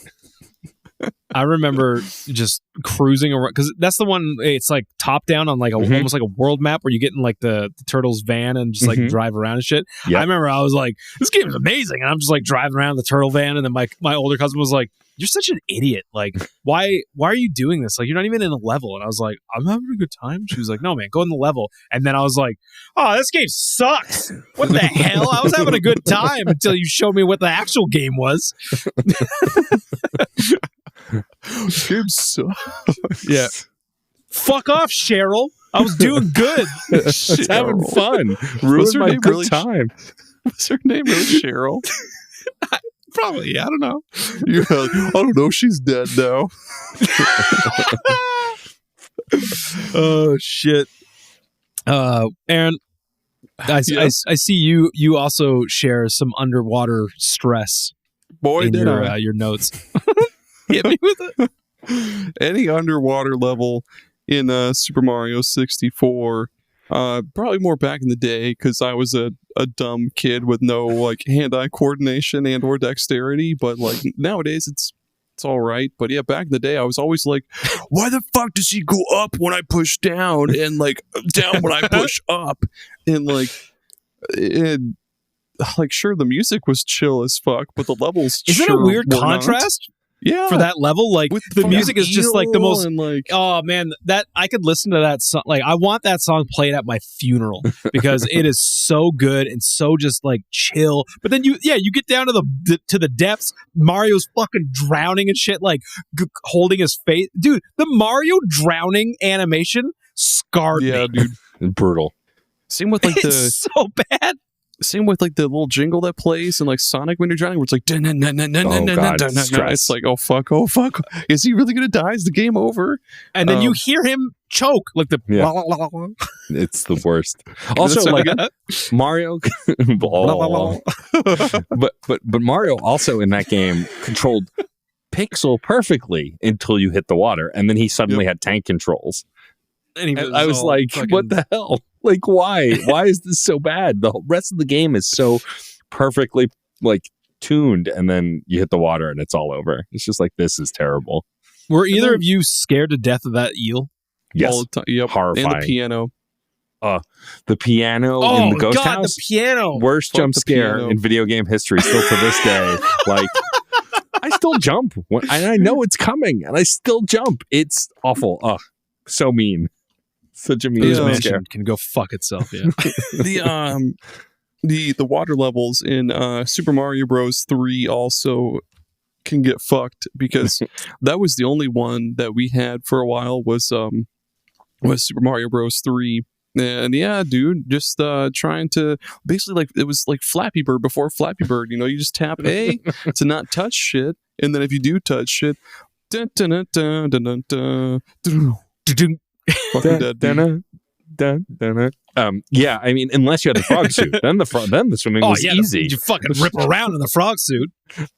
I remember just cruising around because that's the one. It's like top down on like almost like a world map where you get in like the Turtles van and just like drive around and shit. Yep. I remember I was like, this game is amazing, and I'm just like driving around the turtle van, and then my older cousin was like, you're such an idiot. Like, why are you doing this? Like, you're not even in a level. And I was like, I'm having a good time. She was like, no, man, go in the level. And then I was like, oh, this game sucks. What the hell? I was having a good time until you showed me what the actual game was. Game sucks. Yeah. Fuck off, Cheryl. I was doing good. I was having fun. Ruined my good time. Was her name really Cheryl? Probably. I don't know. You're like, I don't know. She's dead now. Oh, shit. Aaron, I see you also share some underwater stress Boy, in did your notes. Hit me with it. Any underwater level in Super Mario 64, probably more back in the day because I was a dumb kid with no like hand-eye coordination and or dexterity, but like nowadays it's all right. But yeah, back in the day I was always like, why the fuck does he go up when I push down and like down when I push up? And like sure, the music was chill as fuck, but the levels Isn't it a weird contrast? Yeah, for that level, like the music is just like the most. Like, oh man, that I could listen to that song. Like I want that song played at my funeral because it is so good and so just like chill. But then you get down to the depths. Mario's fucking drowning and shit, like holding his face. Dude, the Mario drowning animation scarred me. Yeah, dude, brutal. Same with like it's so bad. Same with like the little jingle that plays and like Sonic when you're drowning, where it's like, it's like, oh fuck, is he really gonna die? Is the game over? And then you hear him choke like the. Yeah. It's the worst. Also, like Mario, but Mario also in that game controlled pixel perfectly until you hit the water, and then he suddenly had tank controls. And I was like, what the hell? Like, why? Why is this so bad? The rest of the game is so perfectly like tuned, and then you hit the water and it's all over. It's just like, this is terrible. Were either of you scared to death of that eel? Yes. All the time. Yep. Horrifying. And the piano. The piano in the ghost house. The piano. Worst jump scare in video game history still to this day. Like, I still jump. And I know it's coming, and I still jump. It's awful. So mean. Such a mean jump scare. Can go fuck itself, yeah. The water levels in Super Mario Bros. 3 also can get fucked because that was the only one that we had for a while was Super Mario Bros. 3. And yeah, dude, just trying to basically like it was like Flappy Bird before Flappy Bird. You know, you just tap A to not touch shit, and then if you do touch shit, dun, dun, dun, dun, dun, dun, dun, dun, fucking dead, yeah, I mean, unless you had the frog suit, then the swimming was easy. You fucking rip around in the frog suit,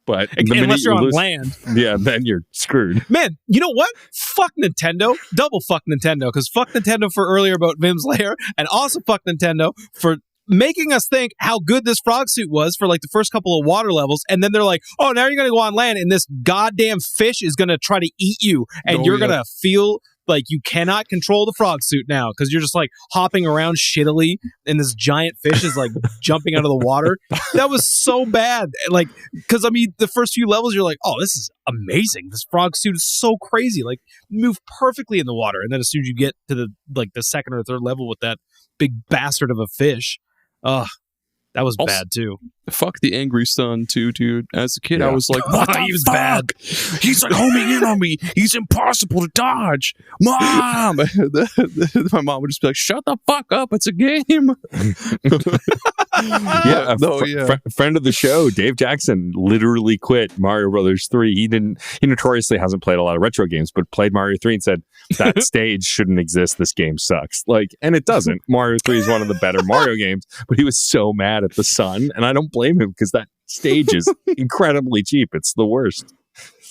but unless you're on land, yeah, then you're screwed. Man, you know what? Fuck Nintendo, double fuck Nintendo, because fuck Nintendo for earlier about Vimms Lair, and also fuck Nintendo for making us think how good this frog suit was for like the first couple of water levels, and then they're like, oh, now you're gonna go on land, and this goddamn fish is gonna try to eat you, and you're gonna feel like you cannot control the frog suit now because you're just like hopping around shittily and this giant fish is like jumping out of the water. That was so bad. Like, because I mean, the first few levels you're like, oh, this is amazing. This frog suit is so crazy. Like, move perfectly in the water. And then as soon as you get to the second or third level with that big bastard of a fish, that was also bad too. Fuck the angry son too, dude. As a kid, I was like, "What the he was fuck? Bad. He's like homing in on me. He's impossible to dodge, Mom." My mom would just be like, "Shut the fuck up! It's a game." Friend of the show, Dave Jackson, literally quit Mario Brothers 3. He notoriously hasn't played a lot of retro games, but played Mario 3 and said that stage shouldn't exist. This game sucks. Like, and it doesn't. Mario 3 is one of the better Mario games, but he was so mad at the sun, and I don't blame him because that stage is incredibly cheap. It's the worst.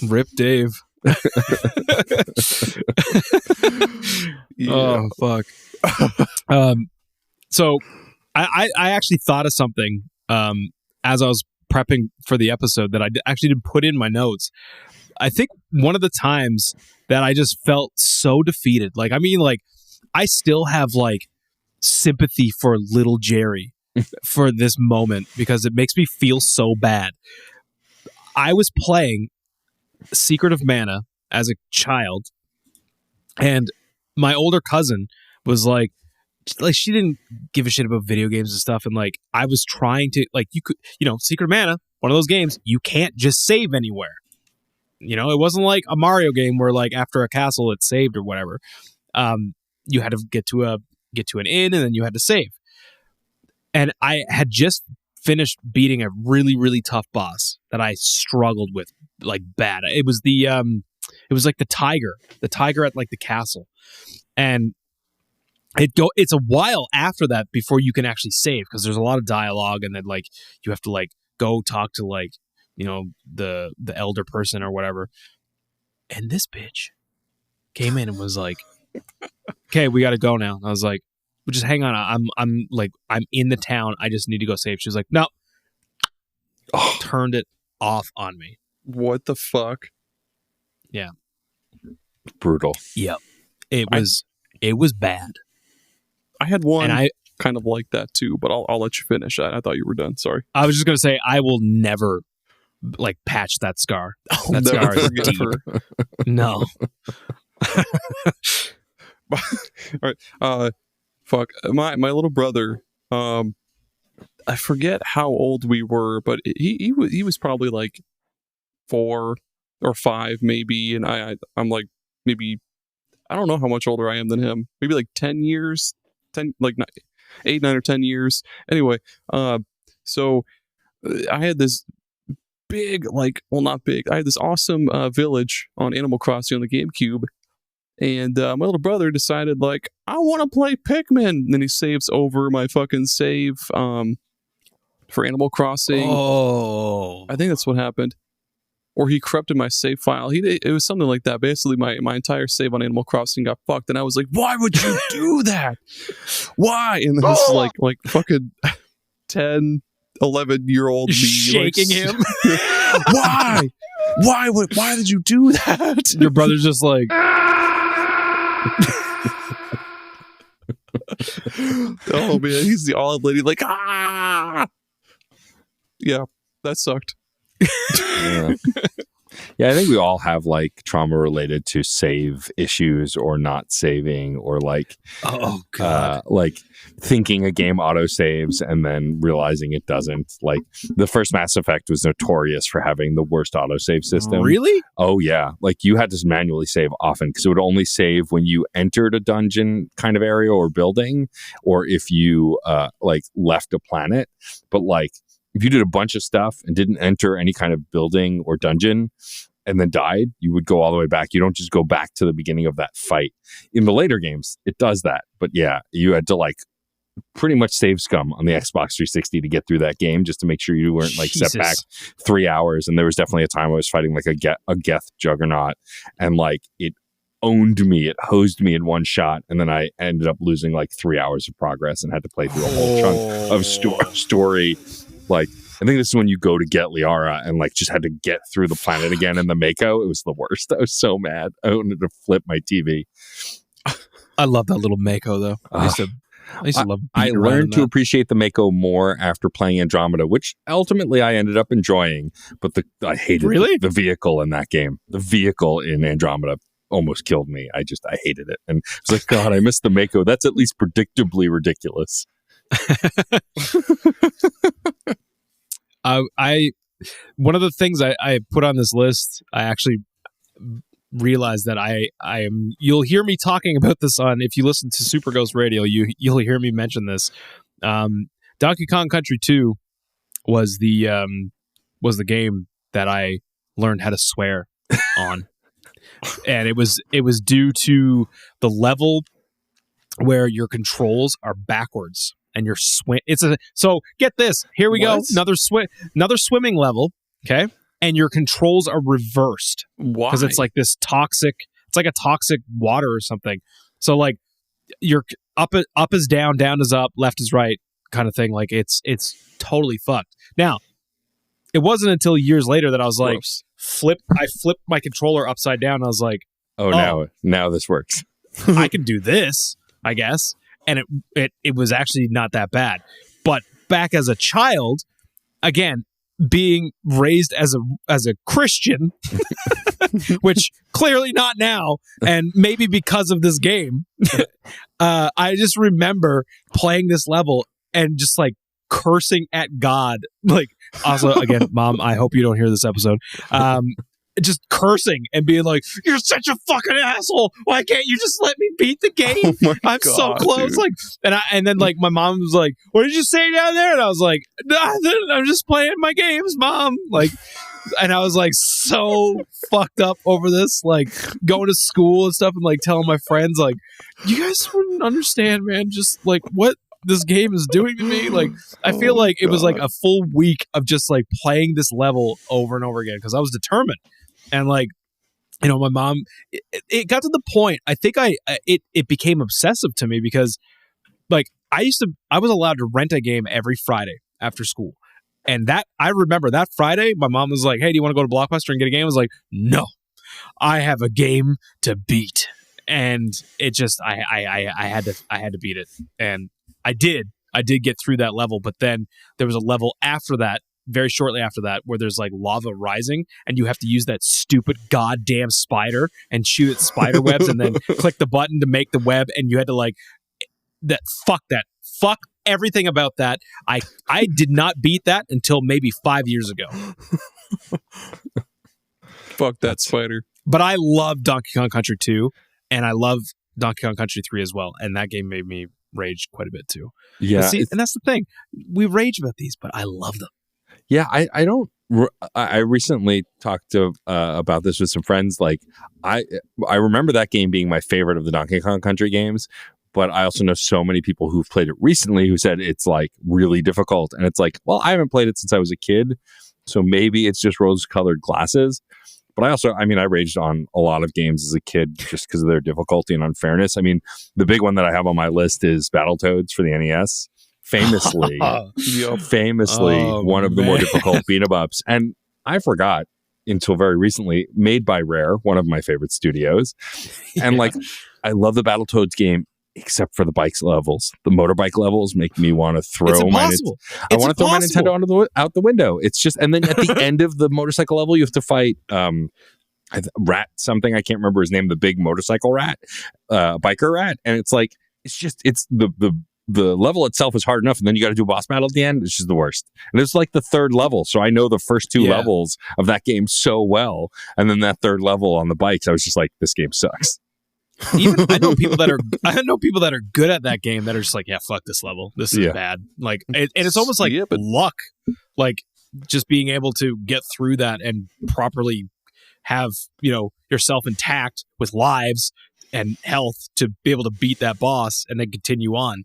Rip Dave. Oh fuck. So I actually thought of something as I was prepping for the episode that I actually didn't put in my notes. I think one of the times that I just felt so defeated, like, I mean, like, I still have like sympathy for little Jerry for this moment because it makes me feel so bad. I was playing Secret of Mana as a child, and my older cousin was like she didn't give a shit about video games and stuff, and like I was trying to, like, you could, Secret of Mana, one of those games you can't just save anywhere. It wasn't like a Mario game where like after a castle it saved or whatever. You had to get to an inn and then you had to save. And I had just finished beating a really, really tough boss that I struggled with like bad. It was it was like the tiger at like the castle. And It's a while after that before you can actually save, because there's a lot of dialogue, and then like you have to like go talk to like, you know, the elder person or whatever. And this bitch came in and was like, "Okay, we got to go now." And I was like, "Well, just hang on. I'm in the town. I just need to go save." She was like, "No." Oh, turned it off on me. What the fuck? Yeah. Brutal. Yep. It was bad. I had one and I kind of like that too, but I'll let you finish. I thought you were done. Sorry. I was just gonna say I will never like patch that scar. That scar is deep. No. All right. Fuck. My little brother. I forget how old we were, but he was probably like 4 or 5 maybe, and I'm like maybe, I don't know how much older I am than him. Maybe like 10 years, 8, 9 or 10 years. Anyway, so I had this big, like, well, not big. I had this awesome village on Animal Crossing on the GameCube. And my little brother decided, like, I want to play Pikmin. And then he saves over my fucking save for Animal Crossing. Oh. I think that's what happened. Or he corrupted my save file. It was something like that. Basically, my entire save on Animal Crossing got fucked. And I was like, why would you do that? Why? And this is like fucking 10, 11-year-old me. Shaking like, him. Why? Why did you do that? Your brother's just like... Oh man, he's the olive lady, like, ah. Yeah, that sucked. Yeah, I think we all have like trauma related to save issues or not saving, or like, oh god, like thinking a game auto saves and then realizing it doesn't. Like the first Mass Effect was notorious for having the worst autosave system. Really? Oh yeah, like you had to manually save often because it would only save when you entered a dungeon kind of area or building, or if you like left a planet. But like if you did a bunch of stuff and didn't enter any kind of building or dungeon and then died, you would go all the way back. You don't just go back to the beginning of that fight. In the later games, it does that. But yeah, you had to like pretty much save scum on the Xbox 360 to get through that game just to make sure you weren't like set back 3 hours. And there was definitely a time I was fighting like a Geth juggernaut, and like it owned me, it hosed me in one shot, and then I ended up losing like 3 hours of progress and had to play through a whole chunk of story. Like, I think this is when you go to get Liara and like just had to get through the planet again in the Mako. It was the worst. I was so mad. I wanted to flip my TV. I love that little Mako though. I used to love. I learned to appreciate the Mako more after playing Andromeda, which ultimately I ended up enjoying. But I hated the vehicle in that game. The vehicle in Andromeda almost killed me. I hated it, and I was like, God, I missed the Mako. That's at least predictably ridiculous. I one of the things I put on this list, I actually realized that I am, you'll hear me talking about this on, if you listen to Super Ghost Radio, you'll hear me mention this. Donkey Kong Country 2 was the game that I learned how to swear on. And it was due to the level where your controls are backwards and you're so get this, here we go, another swimming level, okay, and your controls are reversed. Why? Because it's like this toxic, it's like a toxic water or something. So like your up is down is up, left is right kind of thing. Like it's totally fucked. Now it wasn't until years later that I was like, I flipped my controller upside down and I was like, oh, now this works. I can do this, I guess. And it was actually not that bad. But back as a child, again, being raised as a Christian, which clearly not now, and maybe because of this game, I just remember playing this level and just like cursing at God. Like, also, again, Mom, I hope you don't hear this episode. Just cursing and being like, "You're such a fucking asshole! Why can't you just let me beat the game? I'm God, so close!" Dude. Like, and then like my mom was like, "What did you say down there?" And I was like, "Nothing. I'm just playing my games, Mom." Like, And I was like so fucked up over this, like going to school and stuff and like telling my friends, like, you guys wouldn't understand, man, just like what this game is doing to me. Like, I feel like it was like a full week of just like playing this level over and over again because I was determined. And like, you know, my mom, it got to the point, I think it became obsessive to me because like I was allowed to rent a game every Friday after school. And that, I remember that Friday, my mom was like, hey, do you want to go to Blockbuster and get a game? I was like, no, I have a game to beat. And it just, I had to beat it. And I did get through that level. But then there was a level after that, very shortly after that, where there's like lava rising and you have to use that stupid goddamn spider and shoot at spider webs and then click the button to make the web. And you had to like, fuck everything about that. I did not beat that until maybe 5 years ago. Fuck that spider. But I love Donkey Kong Country 2 and I love Donkey Kong Country 3 as well. And that game made me rage quite a bit too. Yeah. See, and that's the thing. We rage about these, but I love them. Yeah, I recently talked about this with some friends. Like, I remember that game being my favorite of the Donkey Kong Country games. But I also know so many people who've played it recently who said it's like really difficult. And it's like, well, I haven't played it since I was a kid. So maybe it's just rose-colored glasses. But I raged on a lot of games as a kid just because of their difficulty and unfairness. I mean, the big one that I have on my list is Battletoads for the NES. Famously, one of the more difficult beat-em-ups. And I forgot until very recently, made by Rare, one of my favorite studios. And like, I love the Battletoads game. Except for the bikes levels, the motorbike levels make me want to throw my Nintendo out the window. It's just, and then at the end of the motorcycle level, you have to fight rat something. I can't remember his name. The big motorcycle rat, biker rat, and it's like it's the level itself is hard enough, and then you got to do a boss battle at the end. It's just the worst. And it's like the third level, so I know the first two levels of that game so well, and then that third level on the bikes, I was just like, this game sucks. Even I know people that are good at that game that are just like, yeah, fuck this level. This is bad. Like, and it's almost like luck, like just being able to get through that and properly have, you know, yourself intact with lives and health to be able to beat that boss and then continue on.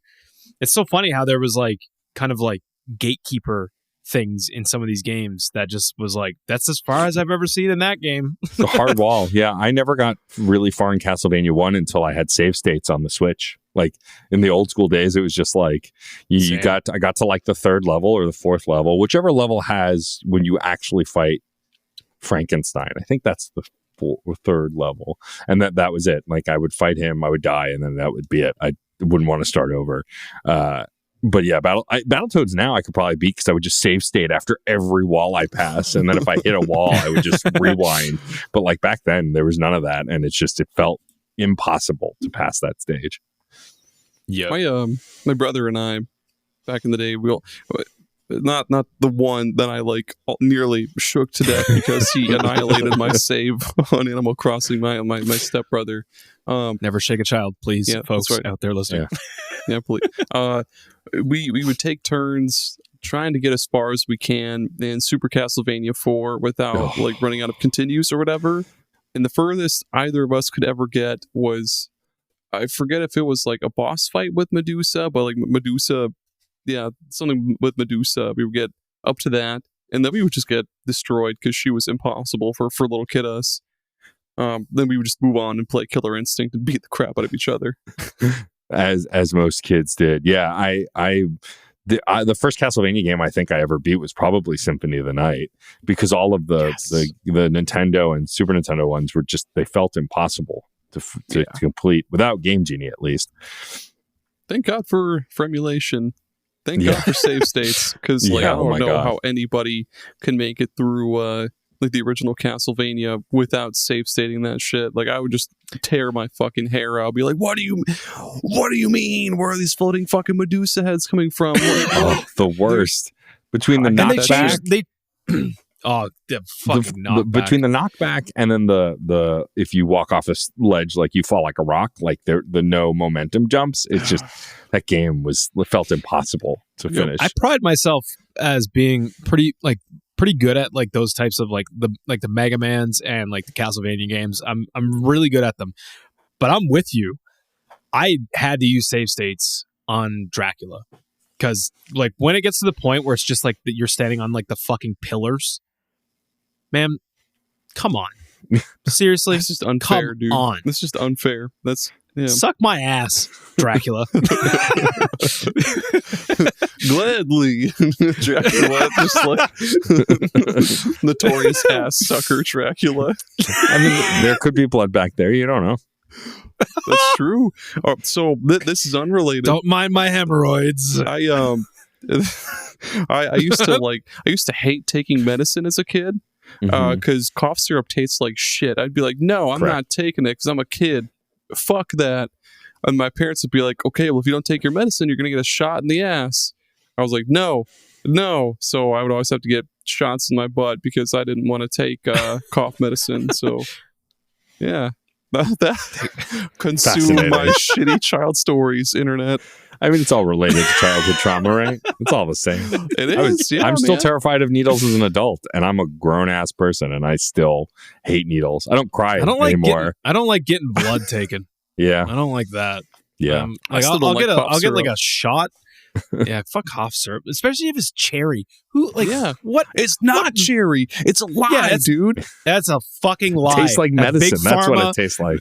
It's so funny how there was like kind of like gatekeeper things in some of these games that just was like, that's as far as I've ever seen in that game. The hard wall. Yeah, I never got really far in Castlevania 1 until I had save states on the Switch. Like in the old school days, it was just like I got to like the third level or the fourth level, whichever level has when you actually fight Frankenstein. I think that's the third level, and that was it. Like I would fight him, I would die, and then that would be it. I wouldn't want to start over. But yeah, Battletoads now I could probably beat because I would just save state after every wall I pass. And then if I hit a wall, I would just rewind. But like back then, there was none of that. And it felt impossible to pass that stage. Yeah. My brother and I, back in the day, not the one that I like nearly shook to death because he annihilated my save on Animal Crossing, my stepbrother. Never shake a child, please, folks out there listening. Yeah, please. We would take turns trying to get as far as we can in Super Castlevania 4 without like running out of continues or whatever. And the furthest either of us could ever get was, I forget if it was like a boss fight with Medusa, but like Medusa, something with Medusa. We would get up to that, and then we would just get destroyed because she was impossible for little kid us. Then we would just move on and play Killer Instinct and beat the crap out of each other. As most kids did. Yeah, the first Castlevania game I think I ever beat was probably Symphony of the Night, because all of the Nintendo and Super Nintendo ones were just, they felt impossible to complete without Game Genie, at least. Thank God for emulation. Thank God for save states, because I don't know how anybody can make it through like the original Castlevania without save stating that shit. Like I would just tear my fucking hair out. I'll be like, what do you mean? Where are these floating fucking Medusa heads coming from? Like, the worst. Between the knockback, knockback. Between the knockback and then the if you walk off a ledge, like you fall like a rock, like the no momentum jumps. It's just, that game felt impossible to finish. I pride myself as being pretty like pretty good at like those types of like the Mega Mans and like the Castlevania games. I'm really good at them. But I'm with you. I had to use save states on Dracula because like when it gets to the point where it's just like that you're standing on like the fucking pillars, man, come on. Seriously, That's just unfair, come dude. on. That's just unfair. That's Suck my ass, Dracula. Gladly. Dracula, just like notorious ass sucker Dracula. I mean, there could be blood back there. You don't know. That's true. So this is unrelated. Don't mind my hemorrhoids. I used to hate taking medicine as a kid because cough syrup tastes like shit. I'd be like, no, I'm not taking it because I'm a kid. Fuck that. And my parents would be like, okay, well, if you don't take your medicine, you're gonna get a shot in the ass. I was like, no. So I would always have to get shots in my butt because I didn't want to take cough medicine. So yeah. That consume my shitty child stories, internet. I mean, it's all related to childhood trauma, right? It's all the same. It is. I'm still terrified of needles as an adult, and I'm a grown ass person, and I still hate needles. I don't cry anymore. I don't like getting blood taken. Yeah, I don't like that. Yeah, I'll get like a shot. Yeah, fuck cough syrup, especially if it's cherry. What? It's not cherry. It's a lie, dude. That's a fucking lie. Tastes like medicine. That's what it tastes like.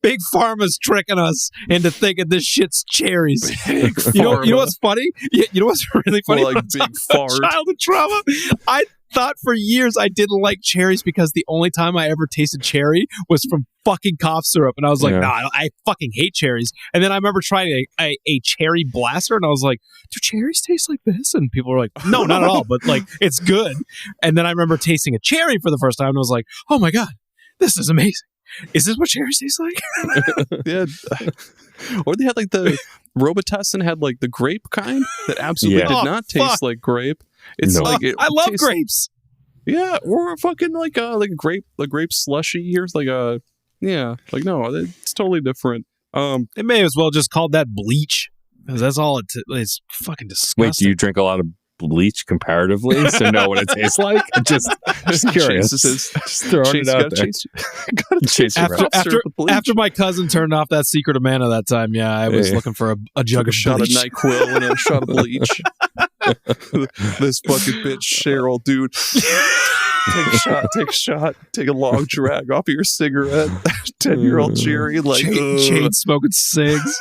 Big Pharma's tricking us into thinking this shit's cherries. You know what's funny? You know what's really funny? Like big fart. Childhood trauma. I thought for years I didn't like cherries because the only time I ever tasted cherry was from fucking cough syrup, and I was like, nah, I fucking hate cherries. And then I remember trying a cherry blaster, and I was like, do cherries taste like this? And people were like, no, not at all, but like it's good. And then I remember tasting a cherry for the first time, and I was like, oh my god, this is amazing. Is this what cherries taste like? Yeah. Or they had like the Robitussin had like the grape kind that absolutely did not taste like grape. It's like I love grapes. Yeah, or fucking like a grape slushy. Here's like no, it's totally different. They may as well just call that bleach because that's all it's fucking disgusting. Wait, do you drink a lot of bleach comparatively to know what it tastes like? Just curious. Just throwing it out there. After my cousin turned off that Secret of Mana that time, I was looking for a jug of shot bleach. of NyQuil and a shot of bleach. This fucking bitch Cheryl, dude. Take a shot, take a long drag off of your cigarette. 10-year-old Jerry, like chain smoking cigs.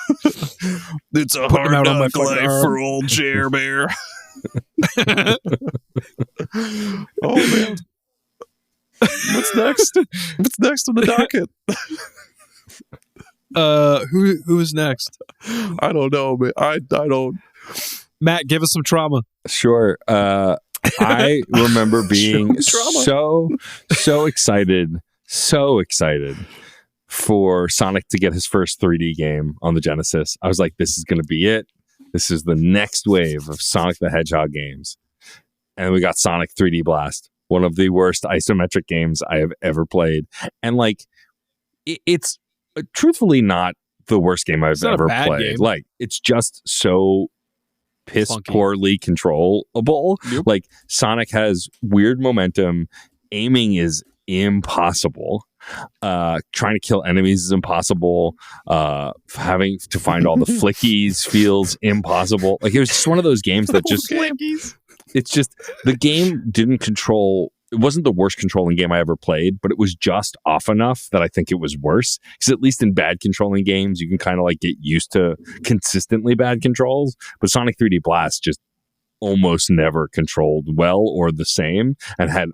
It's a hard knock life for old Jer Bear. Oh man, what's next? What's next on the docket? Who is next? I don't know, man. I don't. Matt, give us some trauma. Sure. I remember being so excited for Sonic to get his first 3D game on the Genesis. I was like, this is going to be it. This is the next wave of Sonic the Hedgehog games. And we got Sonic 3D Blast, one of the worst isometric games I have ever played. And like, it's truthfully not the worst game I've ever played. Game. Like, it's just so piss poorly controllable. Yep. Like, Sonic has weird momentum. Aiming is impossible. Trying to kill enemies is impossible. Having to find all the flickies feels impossible. Like, it was just one of those games that just it's just the game didn't control. It wasn't the worst controlling game I ever played, but it was just off enough that I think it was worse. Because at least in bad controlling games, you can kind of like get used to consistently bad controls. But Sonic 3D Blast just almost never controlled well or the same, and had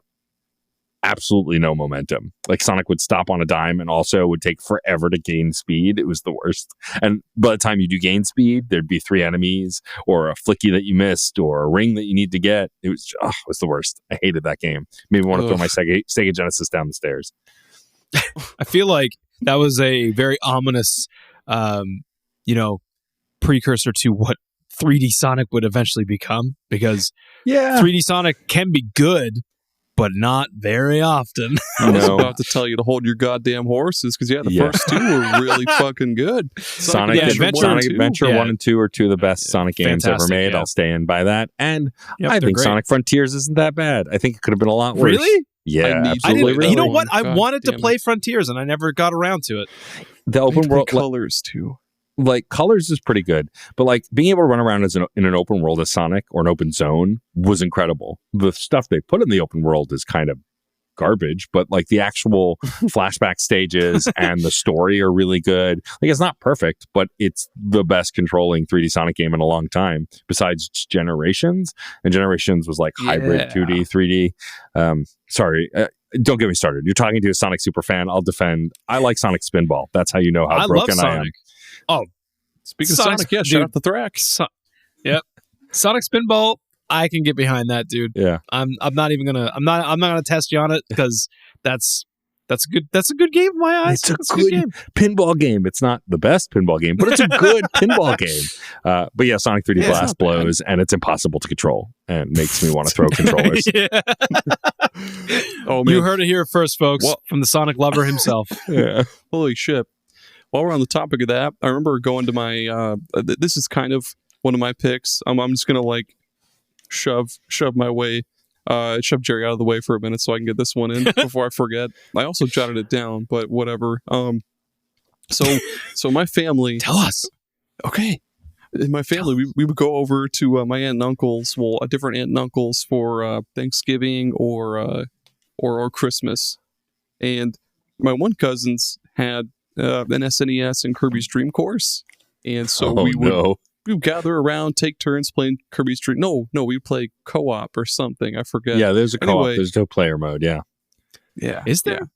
absolutely no momentum. Like, Sonic would stop on a dime and also would take forever to gain speed. It was the worst. And by the time you do gain speed, there'd be 3 enemies or a flicky that you missed or a ring that you need to get. It was the worst. I hated that game. Made me want to throw my Sega Genesis down the stairs. I feel like that was a very ominous precursor to what 3D Sonic would eventually become, because 3D Sonic can be good, but not very often. I was about to tell you to hold your goddamn horses because the first two were really fucking good. Sonic Adventure 1 and 2 are two of the best Sonic games ever made. Yeah. I'll stand by that. And I think Sonic Frontiers isn't that bad. I think it could have been a lot worse. Really? Yeah, absolutely. You know what? I wanted to play Frontiers and I never got around to it. The open world colors too. Like colors is pretty good, but like being able to run around in an open world as Sonic or an open zone was incredible. The stuff they put in the open world is kind of garbage, but like the actual flashback stages and the story are really good. Like it's not perfect, but it's the best controlling 3D Sonic game in a long time besides Generations. And Generations was like hybrid 2D, 3D. Sorry. Don't get me started. You're talking to a Sonic super fan. I'll defend. I like Sonic Spinball. That's how you know how broken I am. Oh, speaking of Sonic, shout out the Thrax. Yep, Sonic Spinball. I can get behind that, dude. Yeah, I'm not even gonna. I'm not gonna test you on it because that's a good game in my eyes. It's a good game. Pinball game. It's not the best pinball game, but it's a good pinball game. But yeah, Sonic 3D Blast blows, and it's impossible to control, and makes me want to throw controllers. Oh man, you heard it here first, folks, from the Sonic lover himself. Yeah, holy shit. While we're on the topic of that, I remember going to my, this is kind of one of my picks. I'm just going to like shove Jerry out of the way for a minute so I can get this one in before I forget. I also jotted it down, but whatever. So my family. Tell us. Okay. In my family, we would go over to my aunt and uncles, a different aunt and uncles for Thanksgiving or Christmas. And my one cousin's had an SNES and Kirby's Dream Course, and so we would gather around, take turns playing Kirby's Dream. No, we'd play co-op or something. I forget. Yeah, there's a co-op. There's no player mode. Yeah. Is there?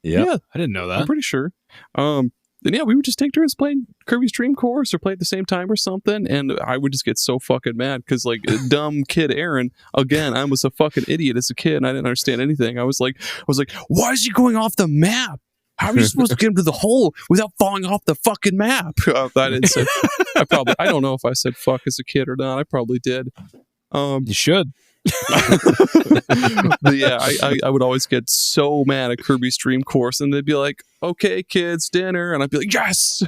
Yeah, I didn't know that. I'm pretty sure. And yeah, we would just take turns playing Kirby's Dream Course or play at the same time or something, and I would just get so fucking mad because like dumb kid Aaron, again, I was a fucking idiot as a kid and I didn't understand anything. I was like, why is he going off the map? How are you supposed to get him to the hole without falling off the fucking map? I didn't say. I don't know if I said fuck as a kid or not. I probably did. You should. But yeah, I would always get so mad at Kirby's Dream Course, and they'd be like, "Okay, kids, dinner," and I'd be like, "Yes,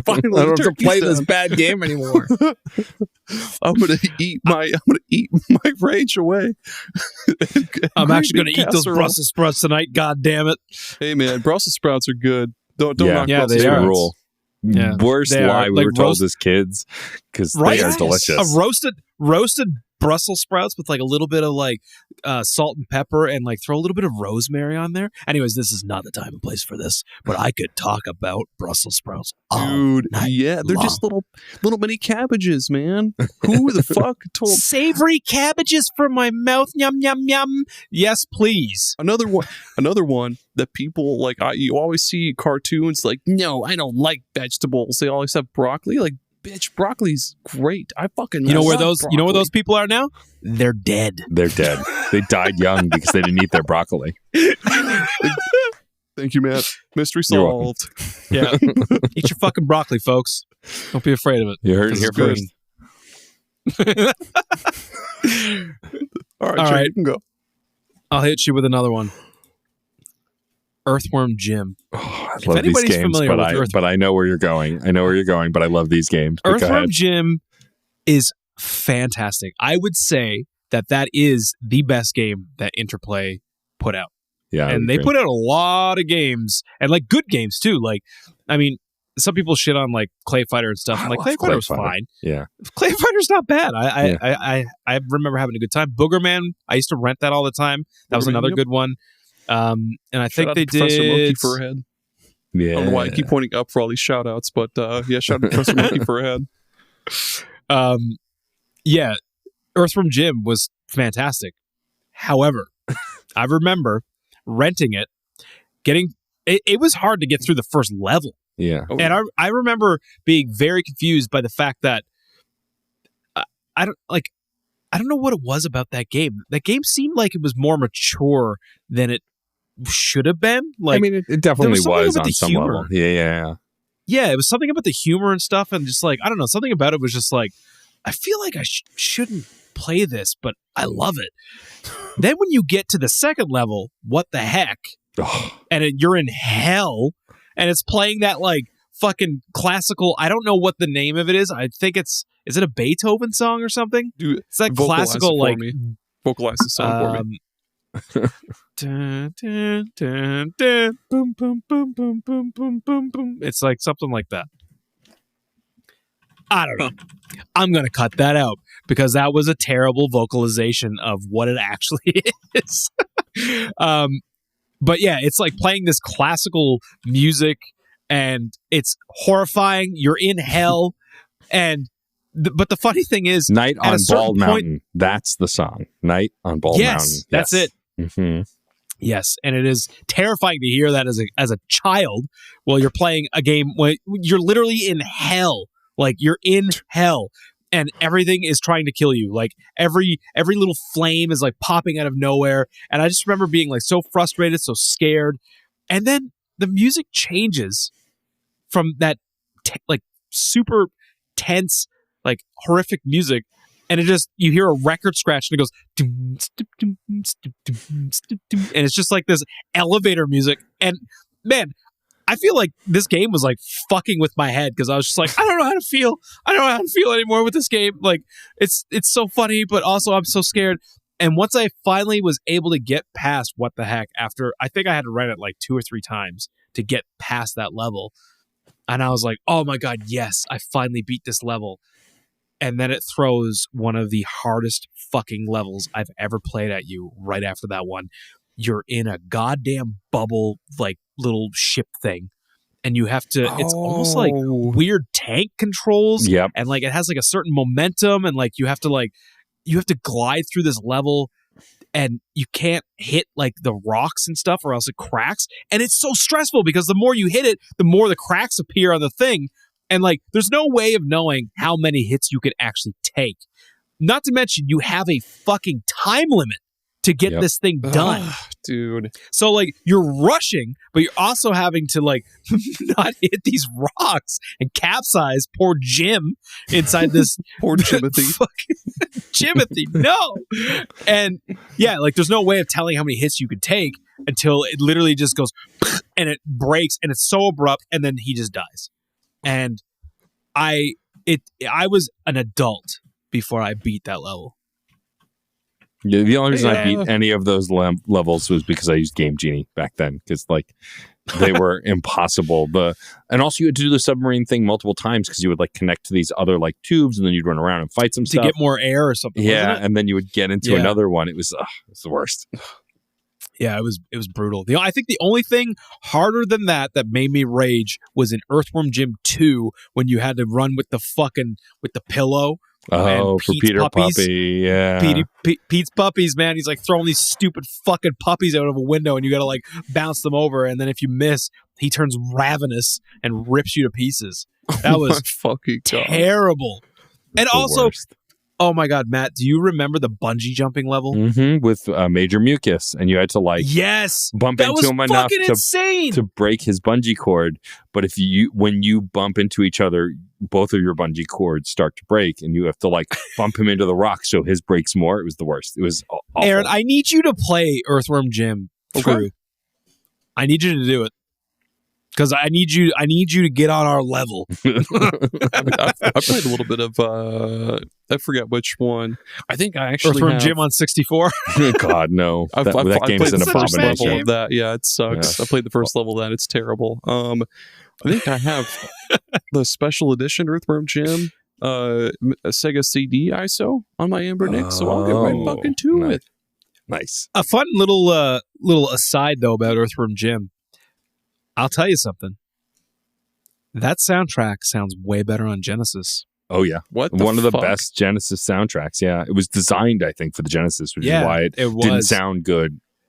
finally, I don't have to play this bad game anymore." I'm gonna eat my rage away. I'm actually gonna eat those Brussels sprouts tonight. God damn it! Hey man, Brussels sprouts are good. Don't knock Brussels they sprouts. Are. Rule. Yeah. Worst lie we were told as kids because they are delicious. A roasted Brussels sprouts with like a little bit of like salt and pepper and like throw a little bit of rosemary on there. Anyways, this is not the time and place for this, but I could talk about Brussels sprouts. Dude, yeah, they're just little mini cabbages, man. Who the fuck told savory cabbages for my mouth? Yum yum yum. Yes, please. Another one that people like. You always see cartoons like, no, I don't like vegetables. They always have broccoli. Like, bitch, broccoli's great. I fucking you know where those people are now? They're dead. They're dead. They died young because they didn't eat their broccoli. Thank you, Matt. Mystery solved. Yeah. Eat your fucking broccoli, folks. Don't be afraid of it. You heard it here first. All right, you can go. I'll hit you with another one. Earthworm Jim. Oh, I love these games, but I know where you're going. But I love these games. Earthworm Jim is fantastic. I would say that is the best game that Interplay put out. Yeah, and they put out a lot of games and like good games too. Like, I mean, some people shit on like Clay Fighter and stuff. I'm like, Clay Fighter was fine. Yeah, Clay Fighter's not bad. I remember having a good time. Boogerman, I used to rent that all the time. That was another good one. And I think they did Professor Monkey Furhead. Yeah, I don't know why I keep pointing up for all these shout outs, but yeah, shout out to Professor Monkey Furhead. Yeah, Earthworm Jim was fantastic. However, I remember renting it, it was hard to get through the first level. Yeah, and I remember being very confused by the fact that I don't know what it was about that game. That game seemed like it was more mature than it should have been. Like, I mean, it definitely was on some level. Yeah. It was something about the humor and stuff, and just like, I don't know, something about it was just like, I feel like I shouldn't play this, but I love it. Then when you get to the second level, what the heck? And you're in hell, and it's playing that like fucking classical. I don't know what the name of it is. I think is it a Beethoven song or something? Dude, it's that classical like vocalize the song for me. Dun, dun, dun, dun, boom, boom, boom, boom, boom, boom, boom, boom. It's like something like that. I don't know. I'm going to cut that out because that was a terrible vocalization of what it actually is. But yeah, it's like playing this classical music and it's horrifying. You're in hell. But the funny thing is, Night on Bald Mountain. That's the song. Night on Bald Mountain. Yes, that's it. Mm-hmm. Yes, and it is terrifying to hear that as a child while you're playing a game where you're literally in hell. Like you're in hell, and everything is trying to kill you. Like every little flame is like popping out of nowhere. And I just remember being like so frustrated, so scared. And then the music changes from that like super tense, like horrific music, and you hear a record scratch and it goes and it's just like this elevator music. And man, I feel like this game was like fucking with my head because I was just like, I don't know how to feel. I don't know how to feel anymore with this game. Like it's so funny, but also I'm so scared. And once I finally was able to get past what the heck, after I think I had to run it like 2 or 3 times to get past that level. And I was like, oh my God, yes, I finally beat this level. And then it throws one of the hardest fucking levels I've ever played at you right after that one. You're in a goddamn bubble, like little ship thing. And you have to, it's almost like weird tank controls. Yep. And like it has like a certain momentum. And like you have to glide through this level. And you can't hit like the rocks and stuff or else it cracks. And it's so stressful because the more you hit it, the more the cracks appear on the thing. And like, there's no way of knowing how many hits you could actually take. Not to mention, you have a fucking time limit to get this thing done. Dude. So like, you're rushing, but you're also having to like not hit these rocks and capsize poor Jim inside this poor Jimothy. Jimothy, no. And yeah, like there's no way of telling how many hits you could take until it literally just goes and it breaks and it's so abrupt and then he just dies. And I was an adult before I beat that level. Yeah, the only reason I beat any of those levels was because I used Game Genie back then, because like they were impossible. And also you had to do the submarine thing multiple times because you would like connect to these other like tubes and then you'd run around and fight some stuff to get more air or something. Yeah, wasn't it? and then you would get into another one. It was the worst. Yeah, it was brutal. I think the only thing harder than that made me rage was in Earthworm Jim 2 when you had to run with the pillow. Oh, for Peter puppies. Puppy, yeah. Pete's puppies, man. He's like throwing these stupid fucking puppies out of a window and you got to like bounce them over. And then if you miss, he turns ravenous and rips you to pieces. That was fucking terrible. And also, worst. Oh my God, Matt, do you remember the bungee jumping level? Mm-hmm, with Major Mucus, and you had to like bump into him enough to break his bungee cord. But when you bump into each other, both of your bungee cords start to break, and you have to like bump him into the rock so his breaks more. It was the worst. It was awful. Aaron, I need you to play Earthworm Jim through. I need you to do it. Because I need you to get on our level. I played a little bit of I forget which one. I think I actually Earthworm Jim on 64. God, no. I that played game's an the first abomination. level of that. Yeah, it sucks. Yeah. I played the first level of that. It's terrible. I think I have the special edition Earthworm Jim a Sega CD ISO on my Amber Nick, so I'll get right fucking to it. Nice. A fun little aside though about Earthworm Jim. I'll tell you something. That soundtrack sounds way better on Genesis. Oh yeah, one of the best Genesis soundtracks. Yeah, it was designed, I think, for the Genesis, which is why it didn't sound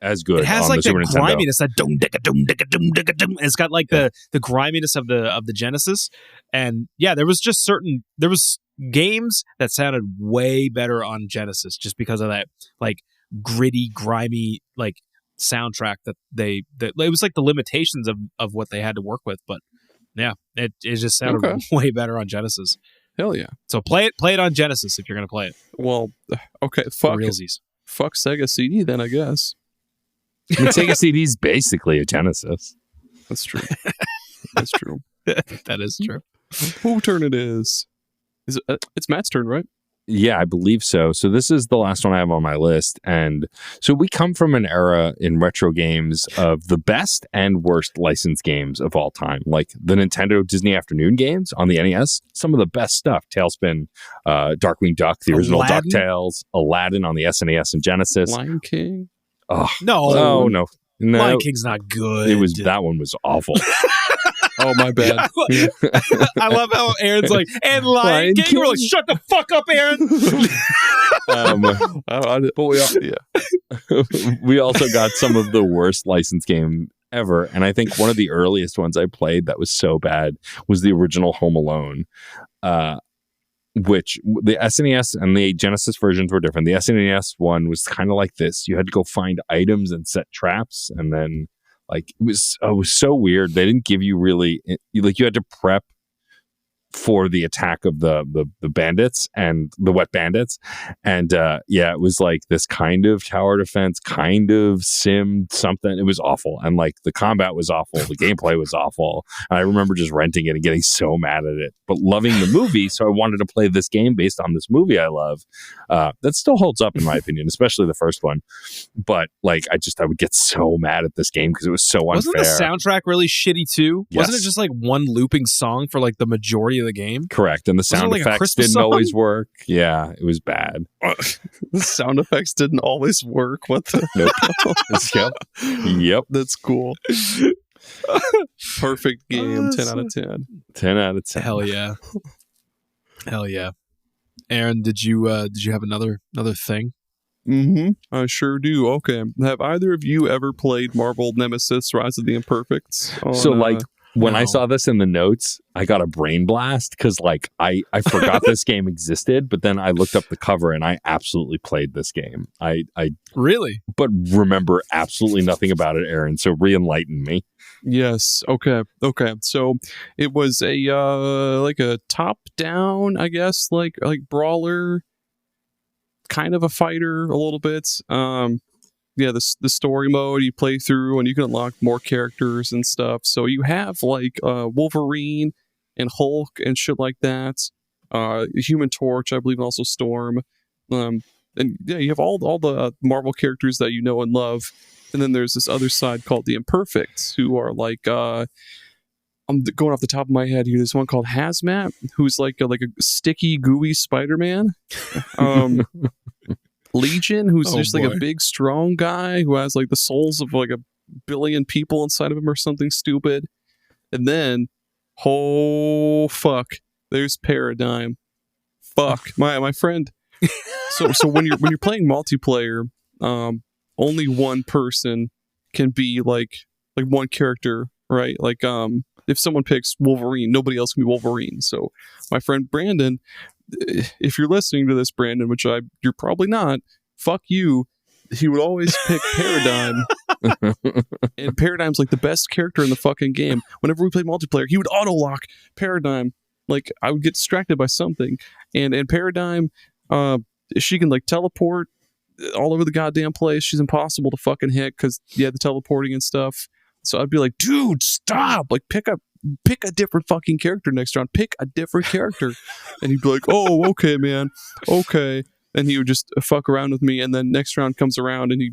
as good. It has on like the Super that Nintendo. griminess, that dum dicka dum dicka dum dicka dum. It's got like the griminess of the Genesis, and yeah, there was games that sounded way better on Genesis just because of that like gritty, grimy like soundtrack that it was like the limitations of what they had to work with, but yeah, it just sounded way better on Genesis. Hell yeah. So play it on Genesis if you're going to play it. Well, okay, For realsies. fuck Sega CD then, I guess. I mean, Sega CD's basically a Genesis. That's true. That's true. That is true. Whose turn it is? Is it, it's Matt's turn, right? Yeah, I believe so. So this is the last one I have on my list. And so we come from an era in retro games of the best and worst licensed games of all time. Like the Nintendo Disney Afternoon games on the NES, some of the best stuff. Tailspin, Darkwing Duck, the original Aladdin? DuckTales, Aladdin on the SNES and Genesis. Lion King. Oh, No. no. Lion King's not good. That one was awful. Oh, my bad. Yeah. I love how Aaron's like, and Lion King. We're like, shut the fuck up, Aaron. We also got some of the worst licensed game ever. And I think one of the earliest ones I played that was so bad was the original Home Alone, which the SNES and the Genesis versions were different. The SNES one was kind of like this. You had to go find items and set traps, and then like it was so weird. They didn't give you really, like, you had to prep for the attack of the bandits and the wet bandits, and it was like this kind of tower defense, kind of sim something. It was awful, and like the combat was awful, the gameplay was awful, and I remember just renting it and getting so mad at it, but loving the movie, so I wanted to play this game based on this movie I love. That still holds up in my opinion, especially the first one, but like I would get so mad at this game because it was so unfair. Wasn't the soundtrack really shitty too? Yes. Wasn't it just like one looping song for like the majority of the game? Correct, and the sound effects didn't always work. Yeah, it was bad. The sound effects didn't always work. What the? Nope. Yep. That's cool. Perfect game. 10 out of 10. 10 out of 10. Hell yeah. Hell yeah. Aaron, did you have another thing? Mm-hmm. I sure do. Okay. Have either of you ever played Marvel Nemesis: Rise of the Imperfects? When I saw this in the notes, I got a brain blast because like I forgot this game existed, but then I looked up the cover and I absolutely played this game. I really, but remember absolutely nothing about it, Aaron. So re-enlighten me. Yes. Okay. So it was a like a top-down, I guess, like brawler, kind of a fighter, a little bit. Yeah, the story mode you play through, and you can unlock more characters and stuff. So you have like Wolverine and Hulk and shit like that. Human Torch, I believe, and also Storm. And yeah, you have all the Marvel characters that you know and love. And then there's this other side called the Imperfects, who are like I'm going off the top of my head here. There's one called Hazmat, who's like a sticky, gooey Spider-Man. Legion, who's just like a big, strong guy who has like the souls of like 1 billion people inside of him or something stupid. And then, there's Paradigm. Fuck, my friend. So when you're playing multiplayer, only one person can be like one character, right? Like if someone picks Wolverine, nobody else can be Wolverine. So my friend Brandon, if you're listening to this, Brandon, which you're probably not, fuck you, he would always pick Paradigm. And Paradigm's like the best character in the fucking game. Whenever we play multiplayer, he would auto-lock Paradigm. Like, I would get distracted by something. And Paradigm, she can like teleport all over the goddamn place. She's impossible to fucking hit because, yeah, the teleporting and stuff. So I'd be like, dude, stop! Like, pick a different fucking character next round. Pick a different character. And he'd be like, oh, okay, man. Okay. And he would just fuck around with me. And then next round comes around and he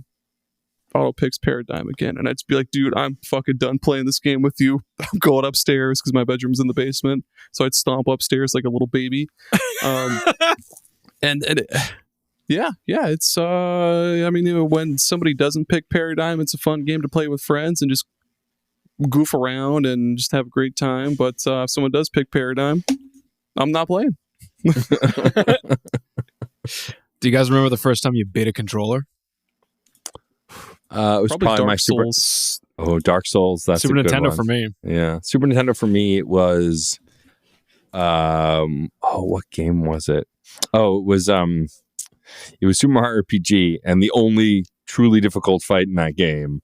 auto picks Paradigm again. And I'd just be like, dude, I'm fucking done playing this game with you. I'm going upstairs because my bedroom's in the basement. So I'd stomp upstairs like a little baby. It's I mean, when somebody doesn't pick Paradigm, it's a fun game to play with friends and just goof around and just have a great time. But if someone does pick Paradigm, I'm not playing. Do you guys remember the first time you bit a controller? It was probably Dark my Souls. Dark Souls. That's Super a good Nintendo one. for me. Yeah, Super Nintendo for me. It was, what game was it? Oh, it was Super Mario RPG, and the only truly difficult fight in that game,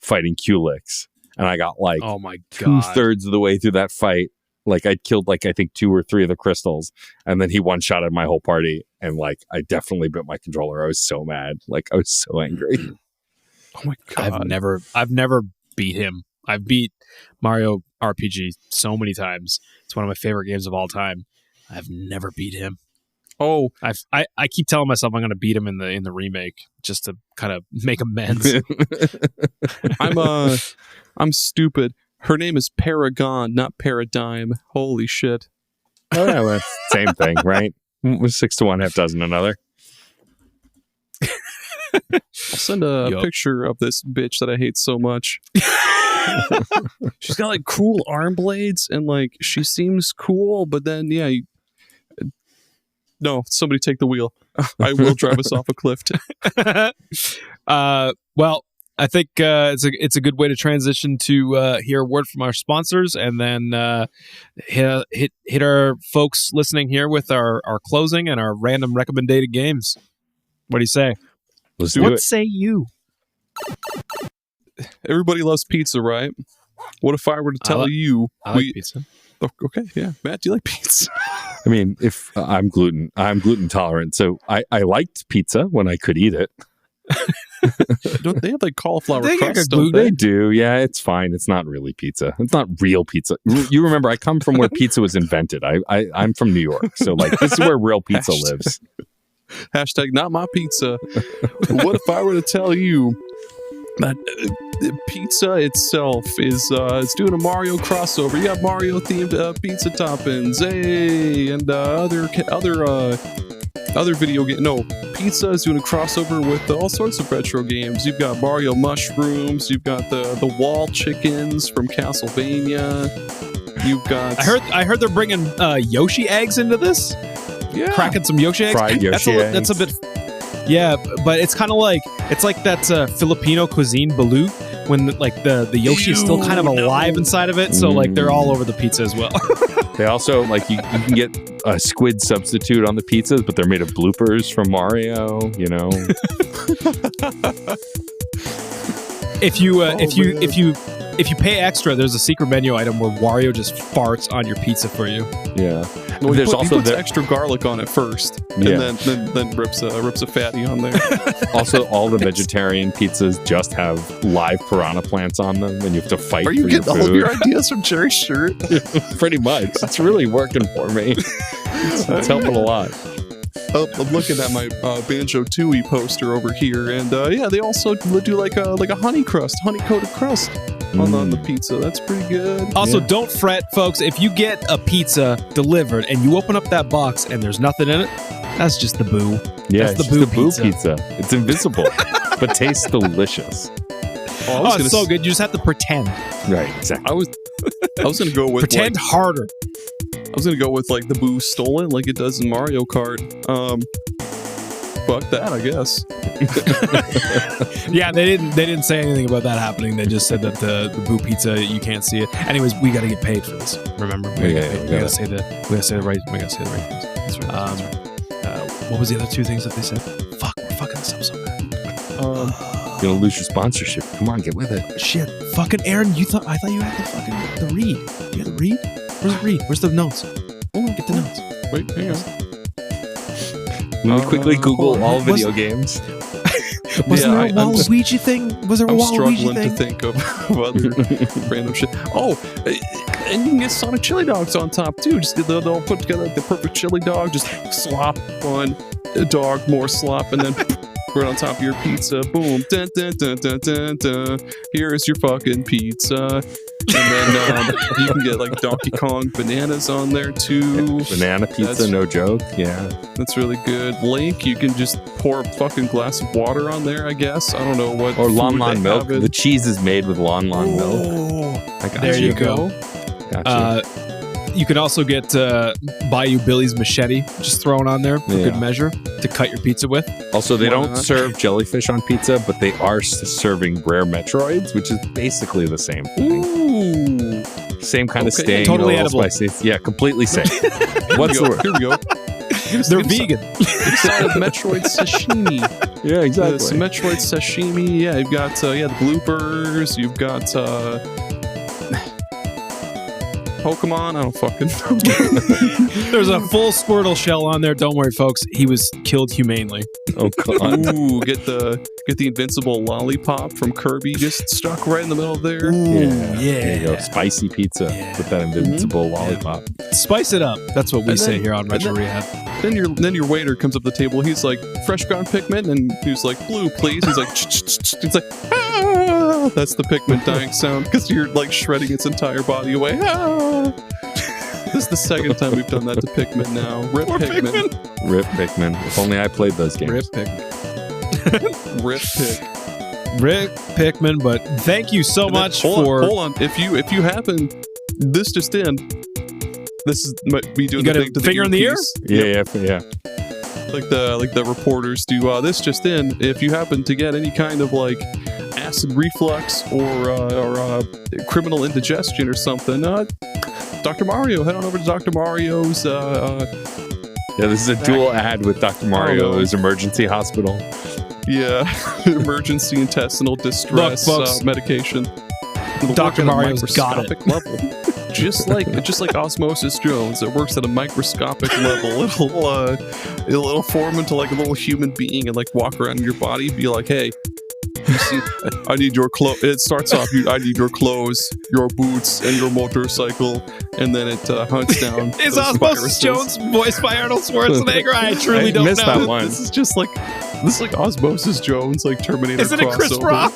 fighting Culex, and I got like oh my god 2/3 of the way through that fight, Like I'd killed like I think 2 or 3 of the crystals, and then he one-shotted my whole party, and like I definitely bit my controller. I was so mad. Like I was so angry. Oh my god! I've never beat him. I've beat Mario RPG so many times. It's one of my favorite games of all time. I've never beat him. Oh, I keep telling myself I'm going to beat him in the remake just to kind of make amends. I'm stupid. Her name is Paragon, not Paradigm. Holy shit! Oh yeah, well, same thing, right? 6 to 1, half dozen another. I'll send a picture of this bitch that I hate so much. She's got like cool arm blades, and like she seems cool, but then no, somebody take the wheel. I will drive us off a cliff. Well, I think it's a good way to transition to hear a word from our sponsors, and then hit our folks listening here with our closing and our random recommended games. What do you say? Let's do it. What say you? Everybody loves pizza, right? What if I were to tell you? I like pizza. Oh, okay, yeah. Matt, do you like pizza? I mean, if I'm gluten tolerant, so I liked pizza when I could eat it. Don't they have like cauliflower they crust? They do, yeah. It's fine. It's not really pizza. It's not real pizza. You remember, I come from where pizza was invented. I'm from New York, so like this is where real pizza lives. Hashtag not my pizza. What if I were to tell you that pizza itself is doing a Mario crossover? You got Mario themed pizza toppings, hey, and other video game. No, pizza is doing a crossover with all sorts of retro games. You've got Mario Mushrooms. You've got the wall chickens from Castlevania. You've got. I heard they're bringing Yoshi eggs into this. Yeah, cracking some Yoshi eggs. Fried Yoshi eggs. That's a bit. Yeah, but it's kind of like that Filipino cuisine balut when the Yoshi is still kind of alive inside of it. So like they're all over the pizza as well. They also like you can get a squid substitute on the pizzas, but they're made of bloopers from Mario. You know. If you pay extra, there's a secret menu item where Wario just farts on your pizza for you. Yeah. Well, he puts extra garlic on it first, and then rips a fatty on there. Also, all the vegetarian pizzas just have live piranha plants on them, and you have to fight for your food. Are you getting all of your ideas from Jerry's shirt? Pretty much. It's really working for me. It's helping a lot. I'm looking at my Banjo-Tooie poster over here, and they also do like a honey-coated crust on the pizza. That's pretty good. Also, don't fret, folks. If you get a pizza delivered and you open up that box and there's nothing in it, that's just the boo. Yeah, that's the boo pizza. It's invisible, but tastes delicious. Oh, it's so good. You just have to pretend. Right, exactly. I was going to go with pretend harder. I was going to go with like the boo stolen like it does in Mario Kart. Fuck that, I guess. Yeah, they didn't say anything about that happening. They just said that the boo pizza, you can't see it. Anyways, we got to get paid for this. Remember, we got to say the right things. That's right. What was the other 2 things that they said? Fuck, we're fucking this up so bad. You're gonna lose your sponsorship. Come on, get with it. Shit, fucking Aaron, I thought you had the read. Do you have the read? Where's the read? Where's the notes? Oh, get the notes. Wait, hang on. Let me quickly Google all video games. Wasn't there a Waluigi thing? Was there a Waluigi thing? I'm struggling to think of other random shit. Oh, and you can get Sonic chili dogs on top too. Just they'll put together the perfect chili dog. Just slop on a dog, more slop, and then right on top of your pizza. Boom. Dun, dun, dun, dun, dun, dun. Here's your fucking pizza. And then you can get like Donkey Kong bananas on there too. Banana pizza, no joke. Yeah, that's really good. Link, you can just pour a fucking glass of water on there, I guess. I don't know what. Or Lon milk. The cheese is made with Lon milk. There you go. Gotcha. You can also get Bayou Billy's machete just thrown on there for good measure to cut your pizza with. Also, they don't serve jellyfish on pizza, but they are serving rare Metroids, which is basically the same thing. Ooh. Same kind of stain. Totally edible. Spicy. Yeah, completely safe. What's the word? Here we go. They're vegan. Inside Metroid sashimi. Yeah, exactly. Metroid sashimi. Yeah, you've got the bloopers. You've got Pokemon? I don't fucking know. There's a full Squirtle shell on there. Don't worry, folks. He was killed humanely. Oh god. Ooh, get the invincible lollipop from Kirby just stuck right in the middle there. Yeah. There you go. Spicy pizza with that invincible lollipop. Spice it up. That's what we say here on Retro Rehab. Then your waiter comes up to the table. He's like, fresh ground Pikmin, and he's like, blue, please. He's like, it's like, ah! That's the Pikmin dying sound because you're like shredding its entire body away. Ah! This is the second time we've done that to Pikmin now. Rip Pikmin. Rip Pikmin. If only I played those games. Rip Pikmin. Rip Pik. Rip Pikmin, but thank you so much for... Hold on. If you happen, this just in. This is me doing the finger in the ear? Yeah. Like the reporters do. This just in. If you happen to get any kind of like acid reflux or criminal indigestion or something, Dr. Mario, head on over to Dr. Mario's. This is a dual ad with Dr. Mario's emergency hospital. Yeah, emergency intestinal distress medication. Dr. Mario's got it. Level. Just like Osmosis Jones, it works at a microscopic level. It'll form into like a little human being and like walk around your body, be like, hey, you see, I need your clothes. It starts off, I need your clothes, your boots, and your motorcycle, and then it hunts down. Is Osmosis Jones voiced by Arnold Schwarzenegger? I truly don't know. That one. This is like Osmosis Jones, like Terminator. Is it a Chris Rock?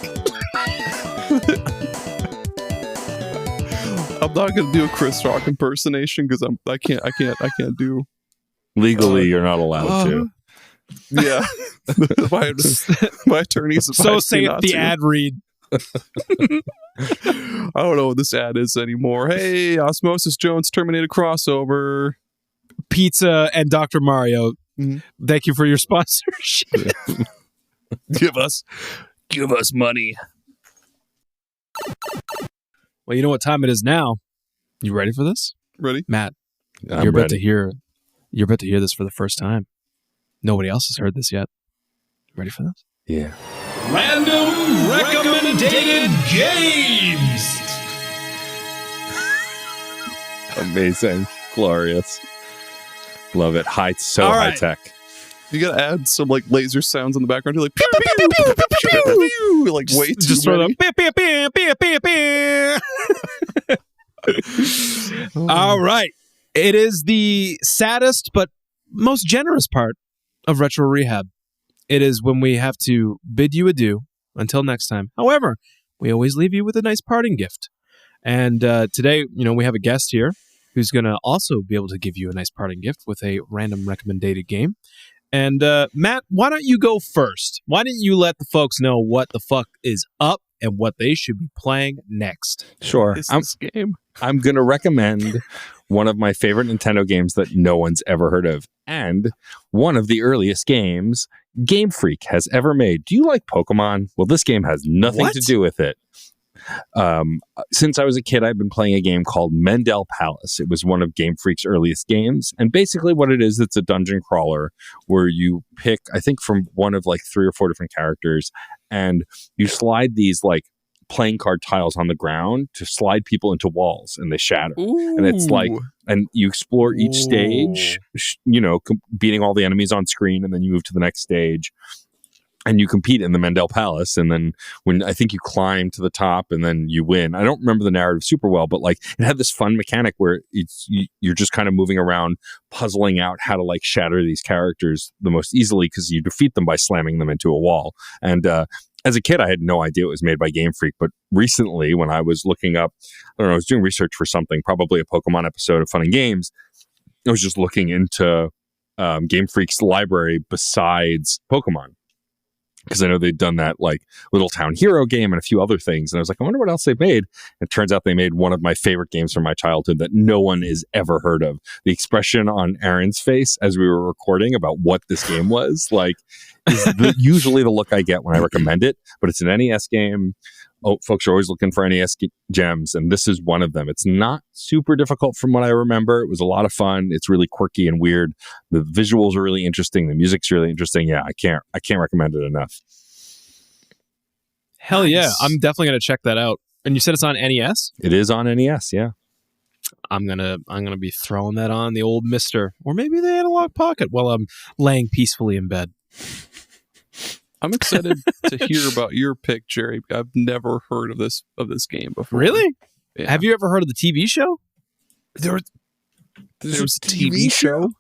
I'm not gonna do a Chris Rock impersonation because I can't do. Legally, you're not allowed to. Yeah, my attorney's so say it, the ad read. I don't know what this ad is anymore. Hey, Osmosis Jones Terminator crossover, pizza and Dr. Mario. Mm-hmm. Thank you for your sponsorship. Give us money. Well, you know what time it is now. You ready for this? Ready, Matt? You're about to hear this for the first time. Nobody else has heard this yet. Ready for this? Yeah. Random recommended games. Amazing. Glorious. Love it. High tech. You gotta add some like laser sounds in the background. You're like pew, pew, pew, pew, pew, pew, pew. Like way too just throw them. All right. It is the saddest but most generous part of Retro Rehab. It is when we have to bid you adieu until next time. However, we always leave you with a nice parting gift. And today, we have a guest here who's going to also be able to give you a nice parting gift with a random recommended game. And Matt, why don't you go first? Why didn't you let the folks know what the fuck is up and what they should be playing next? Sure. This game. I'm going to recommend one of my favorite Nintendo games that no one's ever heard of, and one of the earliest games Game Freak has ever made. Do you like Pokemon? Well, this game has nothing to do with it. Since I was a kid, I've been playing a game called Mendel Palace. It was one of Game Freak's earliest games, and basically what it is, it's a dungeon crawler where you pick, I think, from one of like 3 or 4 different characters, and you slide these like playing card tiles on the ground to slide people into walls, and they shatter. Ooh. And it's like, and you explore each stage, beating all the enemies on screen, and then you move to the next stage. And you compete in the Mendel Palace, and then when I think you climb to the top, and then you win. I don't remember the narrative super well, but like it had this fun mechanic where you're just kind of moving around, puzzling out how to like shatter these characters the most easily because you defeat them by slamming them into a wall. And as a kid, I had no idea it was made by Game Freak, but recently when I was looking up, I was doing research for something, probably a Pokemon episode of Fun and Games. I was just looking into Game Freak's library besides Pokemon, because I know they'd done that like Little Town Hero game and a few other things. And I was like, I wonder what else they made. It turns out they made one of my favorite games from my childhood that no one has ever heard of. The expression on Aaron's face as we were recording about what this game was like is usually the look I get when I recommend it, but it's an NES game. Oh, folks are always looking for NES gems, and this is one of them. It's not super difficult from what I remember. It was a lot of fun. It's really quirky and weird. The visuals are really interesting. The music's really interesting. Yeah, I can't recommend it enough. Hell yeah. I'm definitely going to check that out. And you said it's on NES? It is on NES, yeah. I'm gonna be throwing that on the old Mister, or maybe the Analogue Pocket while I'm laying peacefully in bed. I'm excited to hear about your pick, Jerry. I've never heard of this game before. Really? Yeah. Have you ever heard of the TV show? There's a TV show?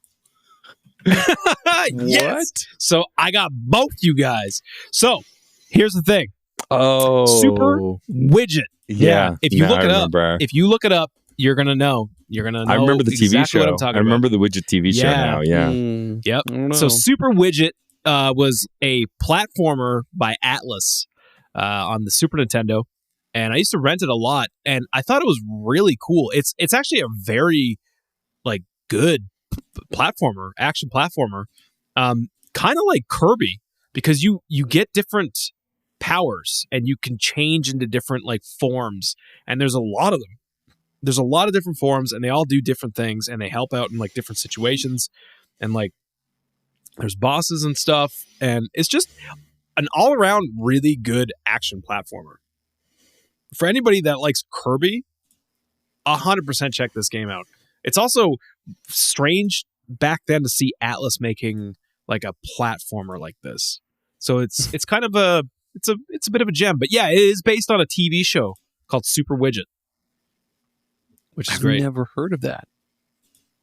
Yes. So I got both you guys. So here's the thing. Oh, Super Widget. Yeah. If you look it up, you're gonna know. You're gonna know. I remember the TV exactly show. what I'm talking I remember about. the Widget TV show now. Yeah. Yep. So Super Widget was a platformer by Atlas on the Super Nintendo, and I used to rent it a lot, and I thought it was really cool. It's actually a very good platformer, action platformer, kind of like Kirby, because you get different powers and you can change into different forms, and there's a lot of them. There's a lot of different forms, and they all do different things, and they help out in different situations, and there's bosses and stuff, and it's just an all-around really good action platformer. For anybody that likes Kirby, 100% check this game out. It's also strange back then to see Atlas making a platformer like this. So it's kind of a bit of a gem. But yeah, it is based on a TV show called Super Widget, which is great. I've never heard of that.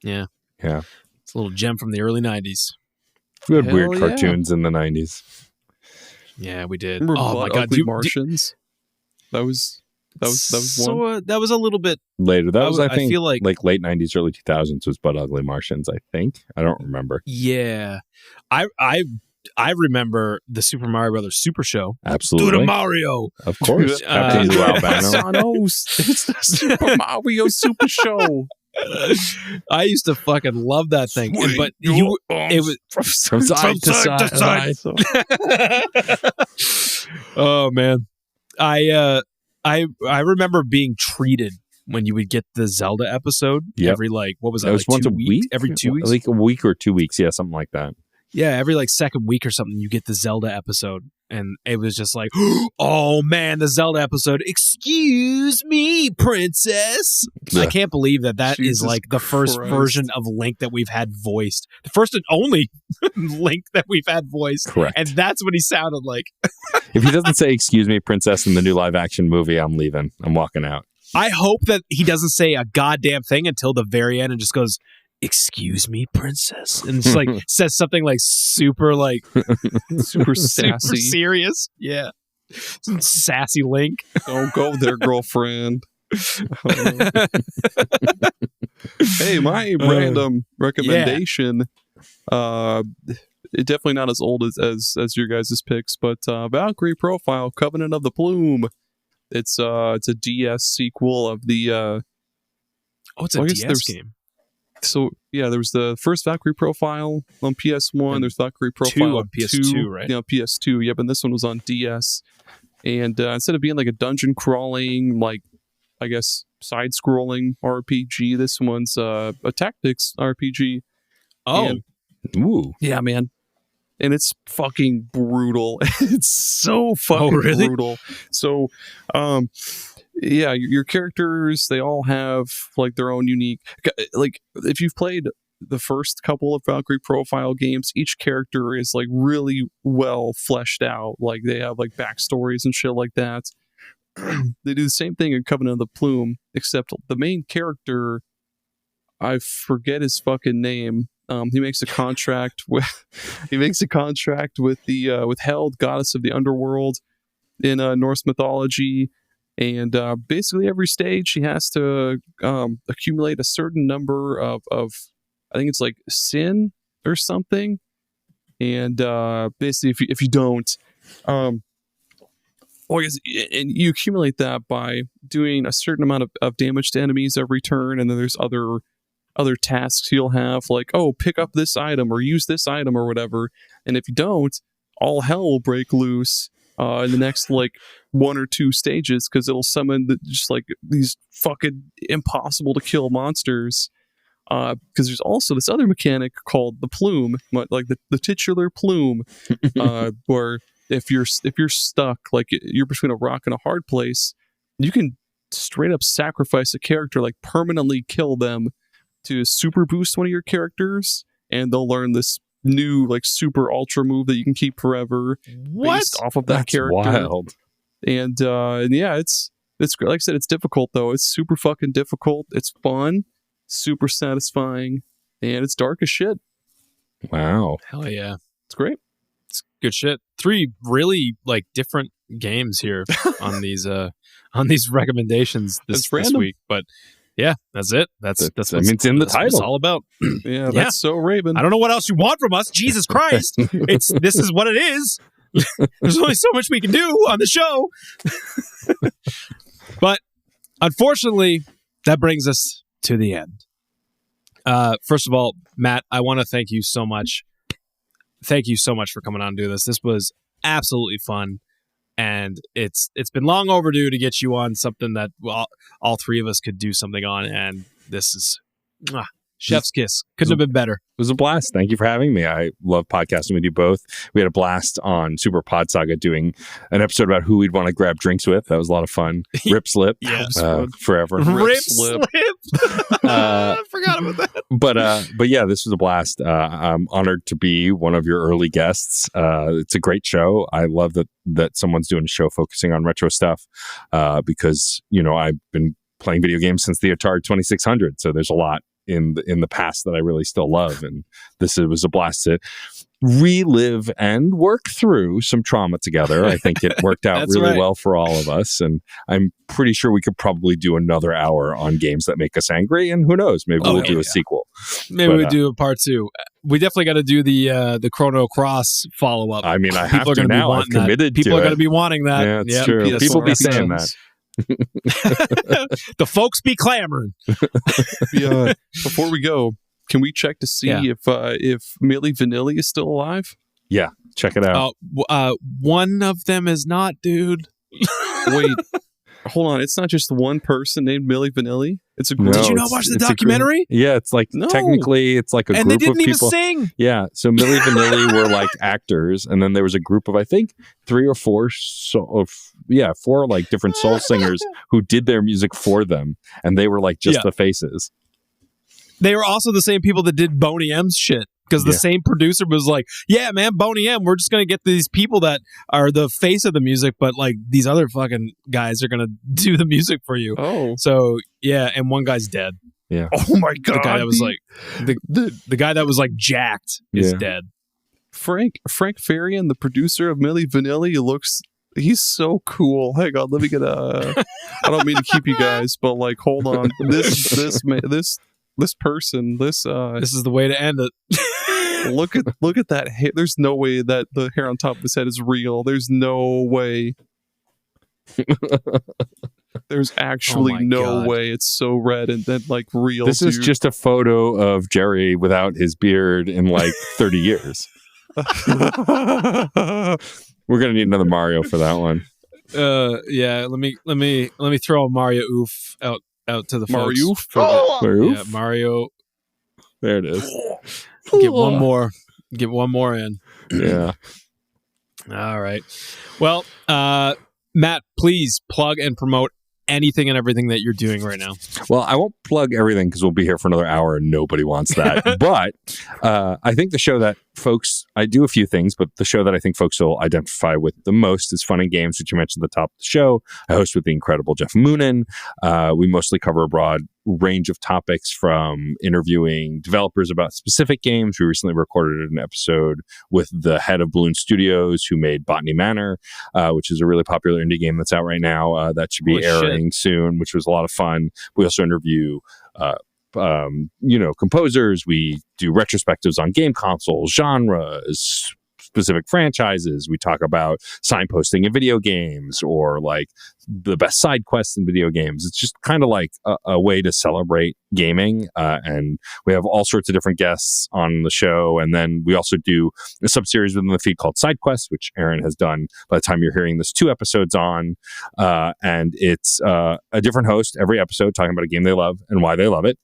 Yeah. Yeah. It's a little gem from the early 90s. We had weird cartoons in the 90s. Yeah, we did. Remember oh my god, Ugly Martians? That was one. So that was a little bit later. That was I think feel like late 90s, early 2000s was But Ugly Martians, I think. I don't remember. Yeah. I remember the Super Mario Brothers Super Show. Absolutely. Do the Mario. Of course. Captain Lou Albano. It's the Super Mario Super Show. I used to fucking love that thing. But it was from side to side. Oh man. I remember being treated when you would get the Zelda episode every what was that? It was once 2 a week? Every 2 weeks? Like a week or 2 weeks, yeah, something like that. Yeah, every second week or something, you get the Zelda episode. And it was just oh man, the Zelda episode. Excuse me, princess. I can't believe that Jesus is the first version of Link that we've had voiced. The first and only Link that we've had voiced. Correct. And that's what he sounded like. If he doesn't say excuse me, princess in the new live action movie, I'm leaving. I'm walking out. I hope that he doesn't say a goddamn thing until the very end and just goes, excuse me, princess, and just says something super super sassy, super serious. Yeah, some sassy Link. Don't go there, girlfriend. Hey, my random recommendation. It definitely not as old as your guys' picks, but Valkyrie Profile: Covenant of the Plume. It's a DS sequel of the. It's a DS game. So yeah, there was the first Valkyrie Profile on PS1. And there's Valkyrie Profile on PS2, right? Yeah, PS2. Yep, and this one was on DS. And instead of being a dungeon crawling, I guess side-scrolling RPG, this one's a tactics RPG. Oh, ooh, yeah, man. And it's fucking brutal. It's so fucking brutal. So, yeah, your characters, they all have their own unique, if you've played the first couple of Valkyrie Profile games, each character is really well fleshed out. They have backstories and shit like that. They do the same thing in Covenant of the Plume, except the main character, I forget his fucking name. He makes a contract with the with Held, goddess of the underworld in Norse mythology. And basically every stage she has to accumulate a certain number of I think it's sin or something. And basically if you don't, and you accumulate that by doing a certain amount of damage to enemies every turn. And then there's other tasks you'll have, pick up this item or use this item or whatever. And if you don't, all hell will break loose in the next 1 or 2 stages, because it'll summon these fucking impossible to kill monsters. Because there's also this other mechanic called the plume, the titular plume, where if you're stuck, you're between a rock and a hard place, you can straight up sacrifice a character, like permanently kill them to super boost one of your characters, and they'll learn this new like super ultra move that you can keep forever based off of that That's character. wild. And yeah, it's great. Like I said, it's difficult though. It's super fucking difficult. It's fun, super satisfying, and it's dark as shit. Wow. Hell yeah. It's great. It's good shit. 3 really like different games here on these recommendations this week. But yeah, that's it. That's I mean, it's in the title. What it's all about. Yeah, that's so Raven. I don't know what else you want from us. Jesus Christ. This is what it is. There's only so much we can do on the show. But unfortunately, that brings us to the end. First of all, Matt, I want to thank you so much. Thank you so much for coming on and do this. This was absolutely fun. And it's been long overdue to get you on something that all 3 of us could do something on. And this is chef's kiss. Couldn't have been better. It was a blast. Thank you for having me. I love podcasting with you both. We had a blast on Super Pod Saga doing an episode about who we'd want to grab drinks with. That was a lot of fun. Rip Slip. Forever. Rip Slip. I forgot about that. But yeah, this was a blast. I'm honored to be one of your early guests. It's a great show. I love that someone's doing a show focusing on retro stuff because, I've been playing video games since the Atari 2600. So there's a lot in the past that I really still love, and it was a blast to relive and work through some trauma together. I think it worked out really well for all of us, and I'm pretty sure we could probably do another hour on games that make us angry, and who knows, maybe we'll do a sequel. Maybe we'll do a part 2. We definitely got to do the Chrono Cross follow-up. I mean, I have to now. I've committed to it. People are going to be wanting that. Yeah, it's true. People be saying that. The folks be clamoring. Yeah. Before we go, can we check to see if Milli Vanilli is still alive? Yeah, check it out. One of them is not, dude. Wait, hold on. It's not just one person named Milli Vanilli. It's a group. Did you not watch the documentary? Yeah, it's like technically it's like a group of people. And they didn't even sing. Yeah, so Milli Vanilli were like actors, and then there was a group of I think 3 or 4 4 like different soul singers who did their music for them, and they were like just the faces. They were also the same people that did Boney M's shit. Because the same producer was like, yeah, man, Boney M, we're just going to get these people that are the face of the music, but like these other fucking guys are going to do the music for you. Oh. So, yeah, and one guy's dead. Yeah. Oh my God. The guy that was like, the guy that was like jacked is dead. Frank Farian, the producer of Milli Vanilli, he's so cool. Hang on, let me get I don't mean to keep you guys, but like, hold on. This person, this is the way to end it. Look at that hair. There's no way that the hair on top of his head is real. There's no way. There's actually no way. It's so red and then like real. This is just a photo of Jerry without his beard in like 30 years. We're gonna need another Mario for that one. Yeah. Let me throw a Mario oof out to the Mario. Yeah, Mario. There it is. Get one more. Get one more in. Yeah. All right. Well, Matt, please plug and promote anything and everything that you're doing right now. Well, I won't plug everything because we'll be here for another hour and nobody wants that. But I think the show that I do a few things, but the show that I think folks will identify with the most is Fun and Games, which you mentioned at the top of the show. I host with the incredible Jeff Moonen. We mostly cover a broad range of topics, from interviewing developers about specific games. We recently recorded an episode with the head of Balloon Studios, who made Botany Manor, which is a really popular indie game that's out right now. That should be airing soon, which was a lot of fun. We also interview composers. We do retrospectives on game consoles, genres, specific franchises. We talk about signposting in video games, or like the best side quests in video games. It's just kind of like a way to celebrate gaming. And we have all sorts of different guests on the show. And then we also do a sub-series within the feed called Side Quests, which Aaron has done by the time you're hearing this 2 episodes on. And it's a different host every episode talking about a game they love and why they love it.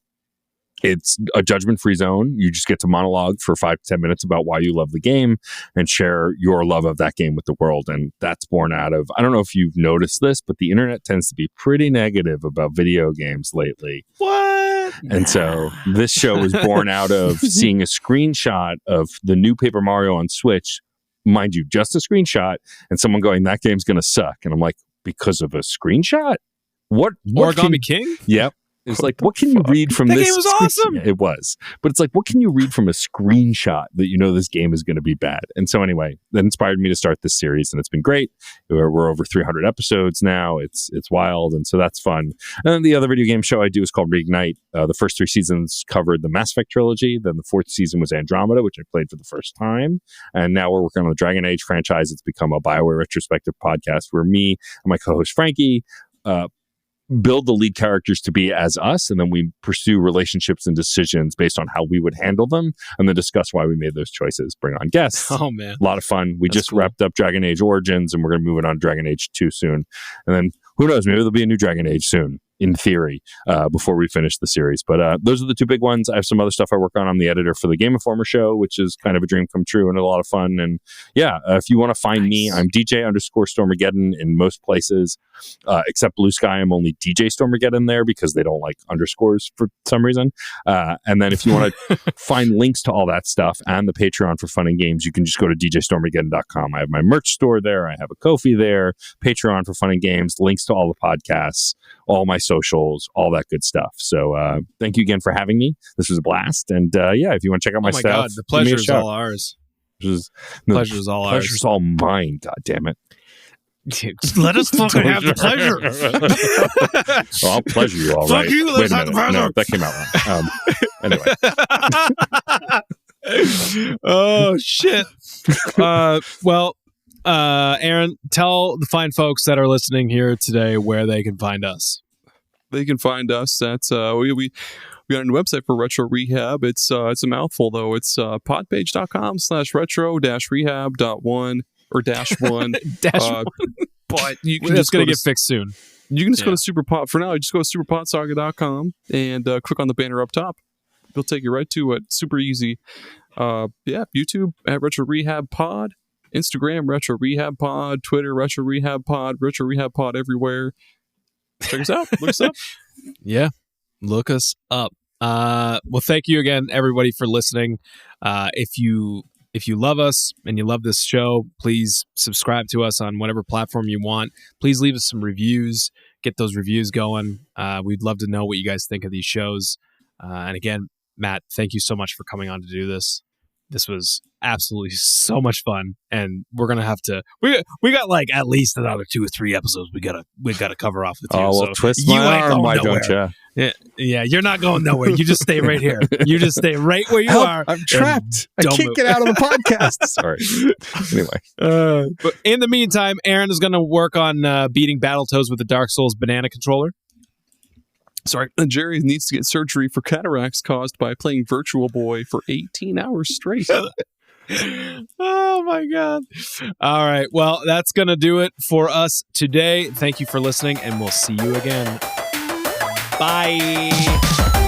It's a judgment-free zone. You just get to monologue for 5 to 10 minutes about why you love the game and share your love of that game with the world. And that's born out of, I don't know if you've noticed this, but the internet tends to be pretty negative about video games lately. What? And so this show was born out of seeing a screenshot of the new Paper Mario on Switch, mind you, just a screenshot, and someone going, that game's going to suck. And I'm like, because of a screenshot? What Origami King? Yep. It's like, what can you read from this? That game was awesome. Yeah, it was. But it's like, what can you read from a screenshot that you know this game is going to be bad? And so anyway, that inspired me to start this series, and it's been great. We're over 300 episodes now. It's wild, and so that's fun. And then the other video game show I do is called Reignite. The first 3 seasons covered the Mass Effect trilogy. Then the 4th season was Andromeda, which I played for the first time. And now we're working on the Dragon Age franchise. It's become a BioWare retrospective podcast where me and my co-host Frankie build the lead characters to be as us, and then we pursue relationships and decisions based on how we would handle them, and then discuss why we made those choices. Bring on guests. Oh man, a lot of fun. We just wrapped up Dragon Age Origins, and we're going to move it on to Dragon Age 2 soon. And then who knows? Maybe there'll be a new Dragon Age soon, in theory, before we finish the series. But those are the 2 big ones. I have some other stuff I work on. I'm the editor for the Game Informer show, which is kind of a dream come true and a lot of fun. And yeah, if you want to find me, I'm DJ_Stormageddon in most places, except Blue Sky. I'm only DJ Stormageddon there because they don't like underscores for some reason. And then if you want to find links to all that stuff and the Patreon for fun and games, you can just go to djstormageddon.com. I have my merch store there. I have a Ko-fi there, Patreon for fun and games, links to all the podcasts, all my socials, all that good stuff. So thank you again for having me. This was a blast. And yeah, if you want to check out my stuff, God, the pleasure is all ours. Pleasure is all ours. Pleasure's all mine, God damn it. Let us fucking have the pleasure. Well, I'll pleasure you all right. Fuck you, let's have the pleasure. No, that came out wrong. Anyway. Oh, shit. Aaron, tell the fine folks that are listening here today where they can find us. They can find us at we got a new website for Retro Rehab. It's a mouthful though. It's podpage.com/retro-rehab.1 or -1. -1. But you can just going to get fixed soon. You can just go to Superpod for now. You just go to superpodsaga.com and click on the banner up top. It'll take you right to it. Super easy. YouTube at Retro Rehab Pod, Instagram Retro Rehab Pod, Twitter Retro Rehab Pod, Retro Rehab Pod everywhere. Check us out. Look us up. Yeah, look us up. Well, thank you again, everybody, for listening. If you love us and you love this show, please subscribe to us on whatever platform you want. Please leave us some reviews. Get those reviews going. We'd love to know what you guys think of these shows. And again, Matt, thank you so much for coming on to do this. This was absolutely so much fun, and we're gonna have to. We got like at least another 2 or 3 episodes we gotta cover off with you. Oh, well, so twist my arm, why don't you? Yeah, you're not going nowhere. You just stay right here. You just stay right where you are. I'm trapped. I can't get out of the podcast. Sorry. Anyway, but in the meantime, Aaron is gonna work on beating Battletoads with the Dark Souls banana controller. Sorry, Jerry needs to get surgery for cataracts caused by playing Virtual Boy for 18 hours straight. Oh my God. All right. Well, that's going to do it for us today. Thank you for listening, and we'll see you again. Bye.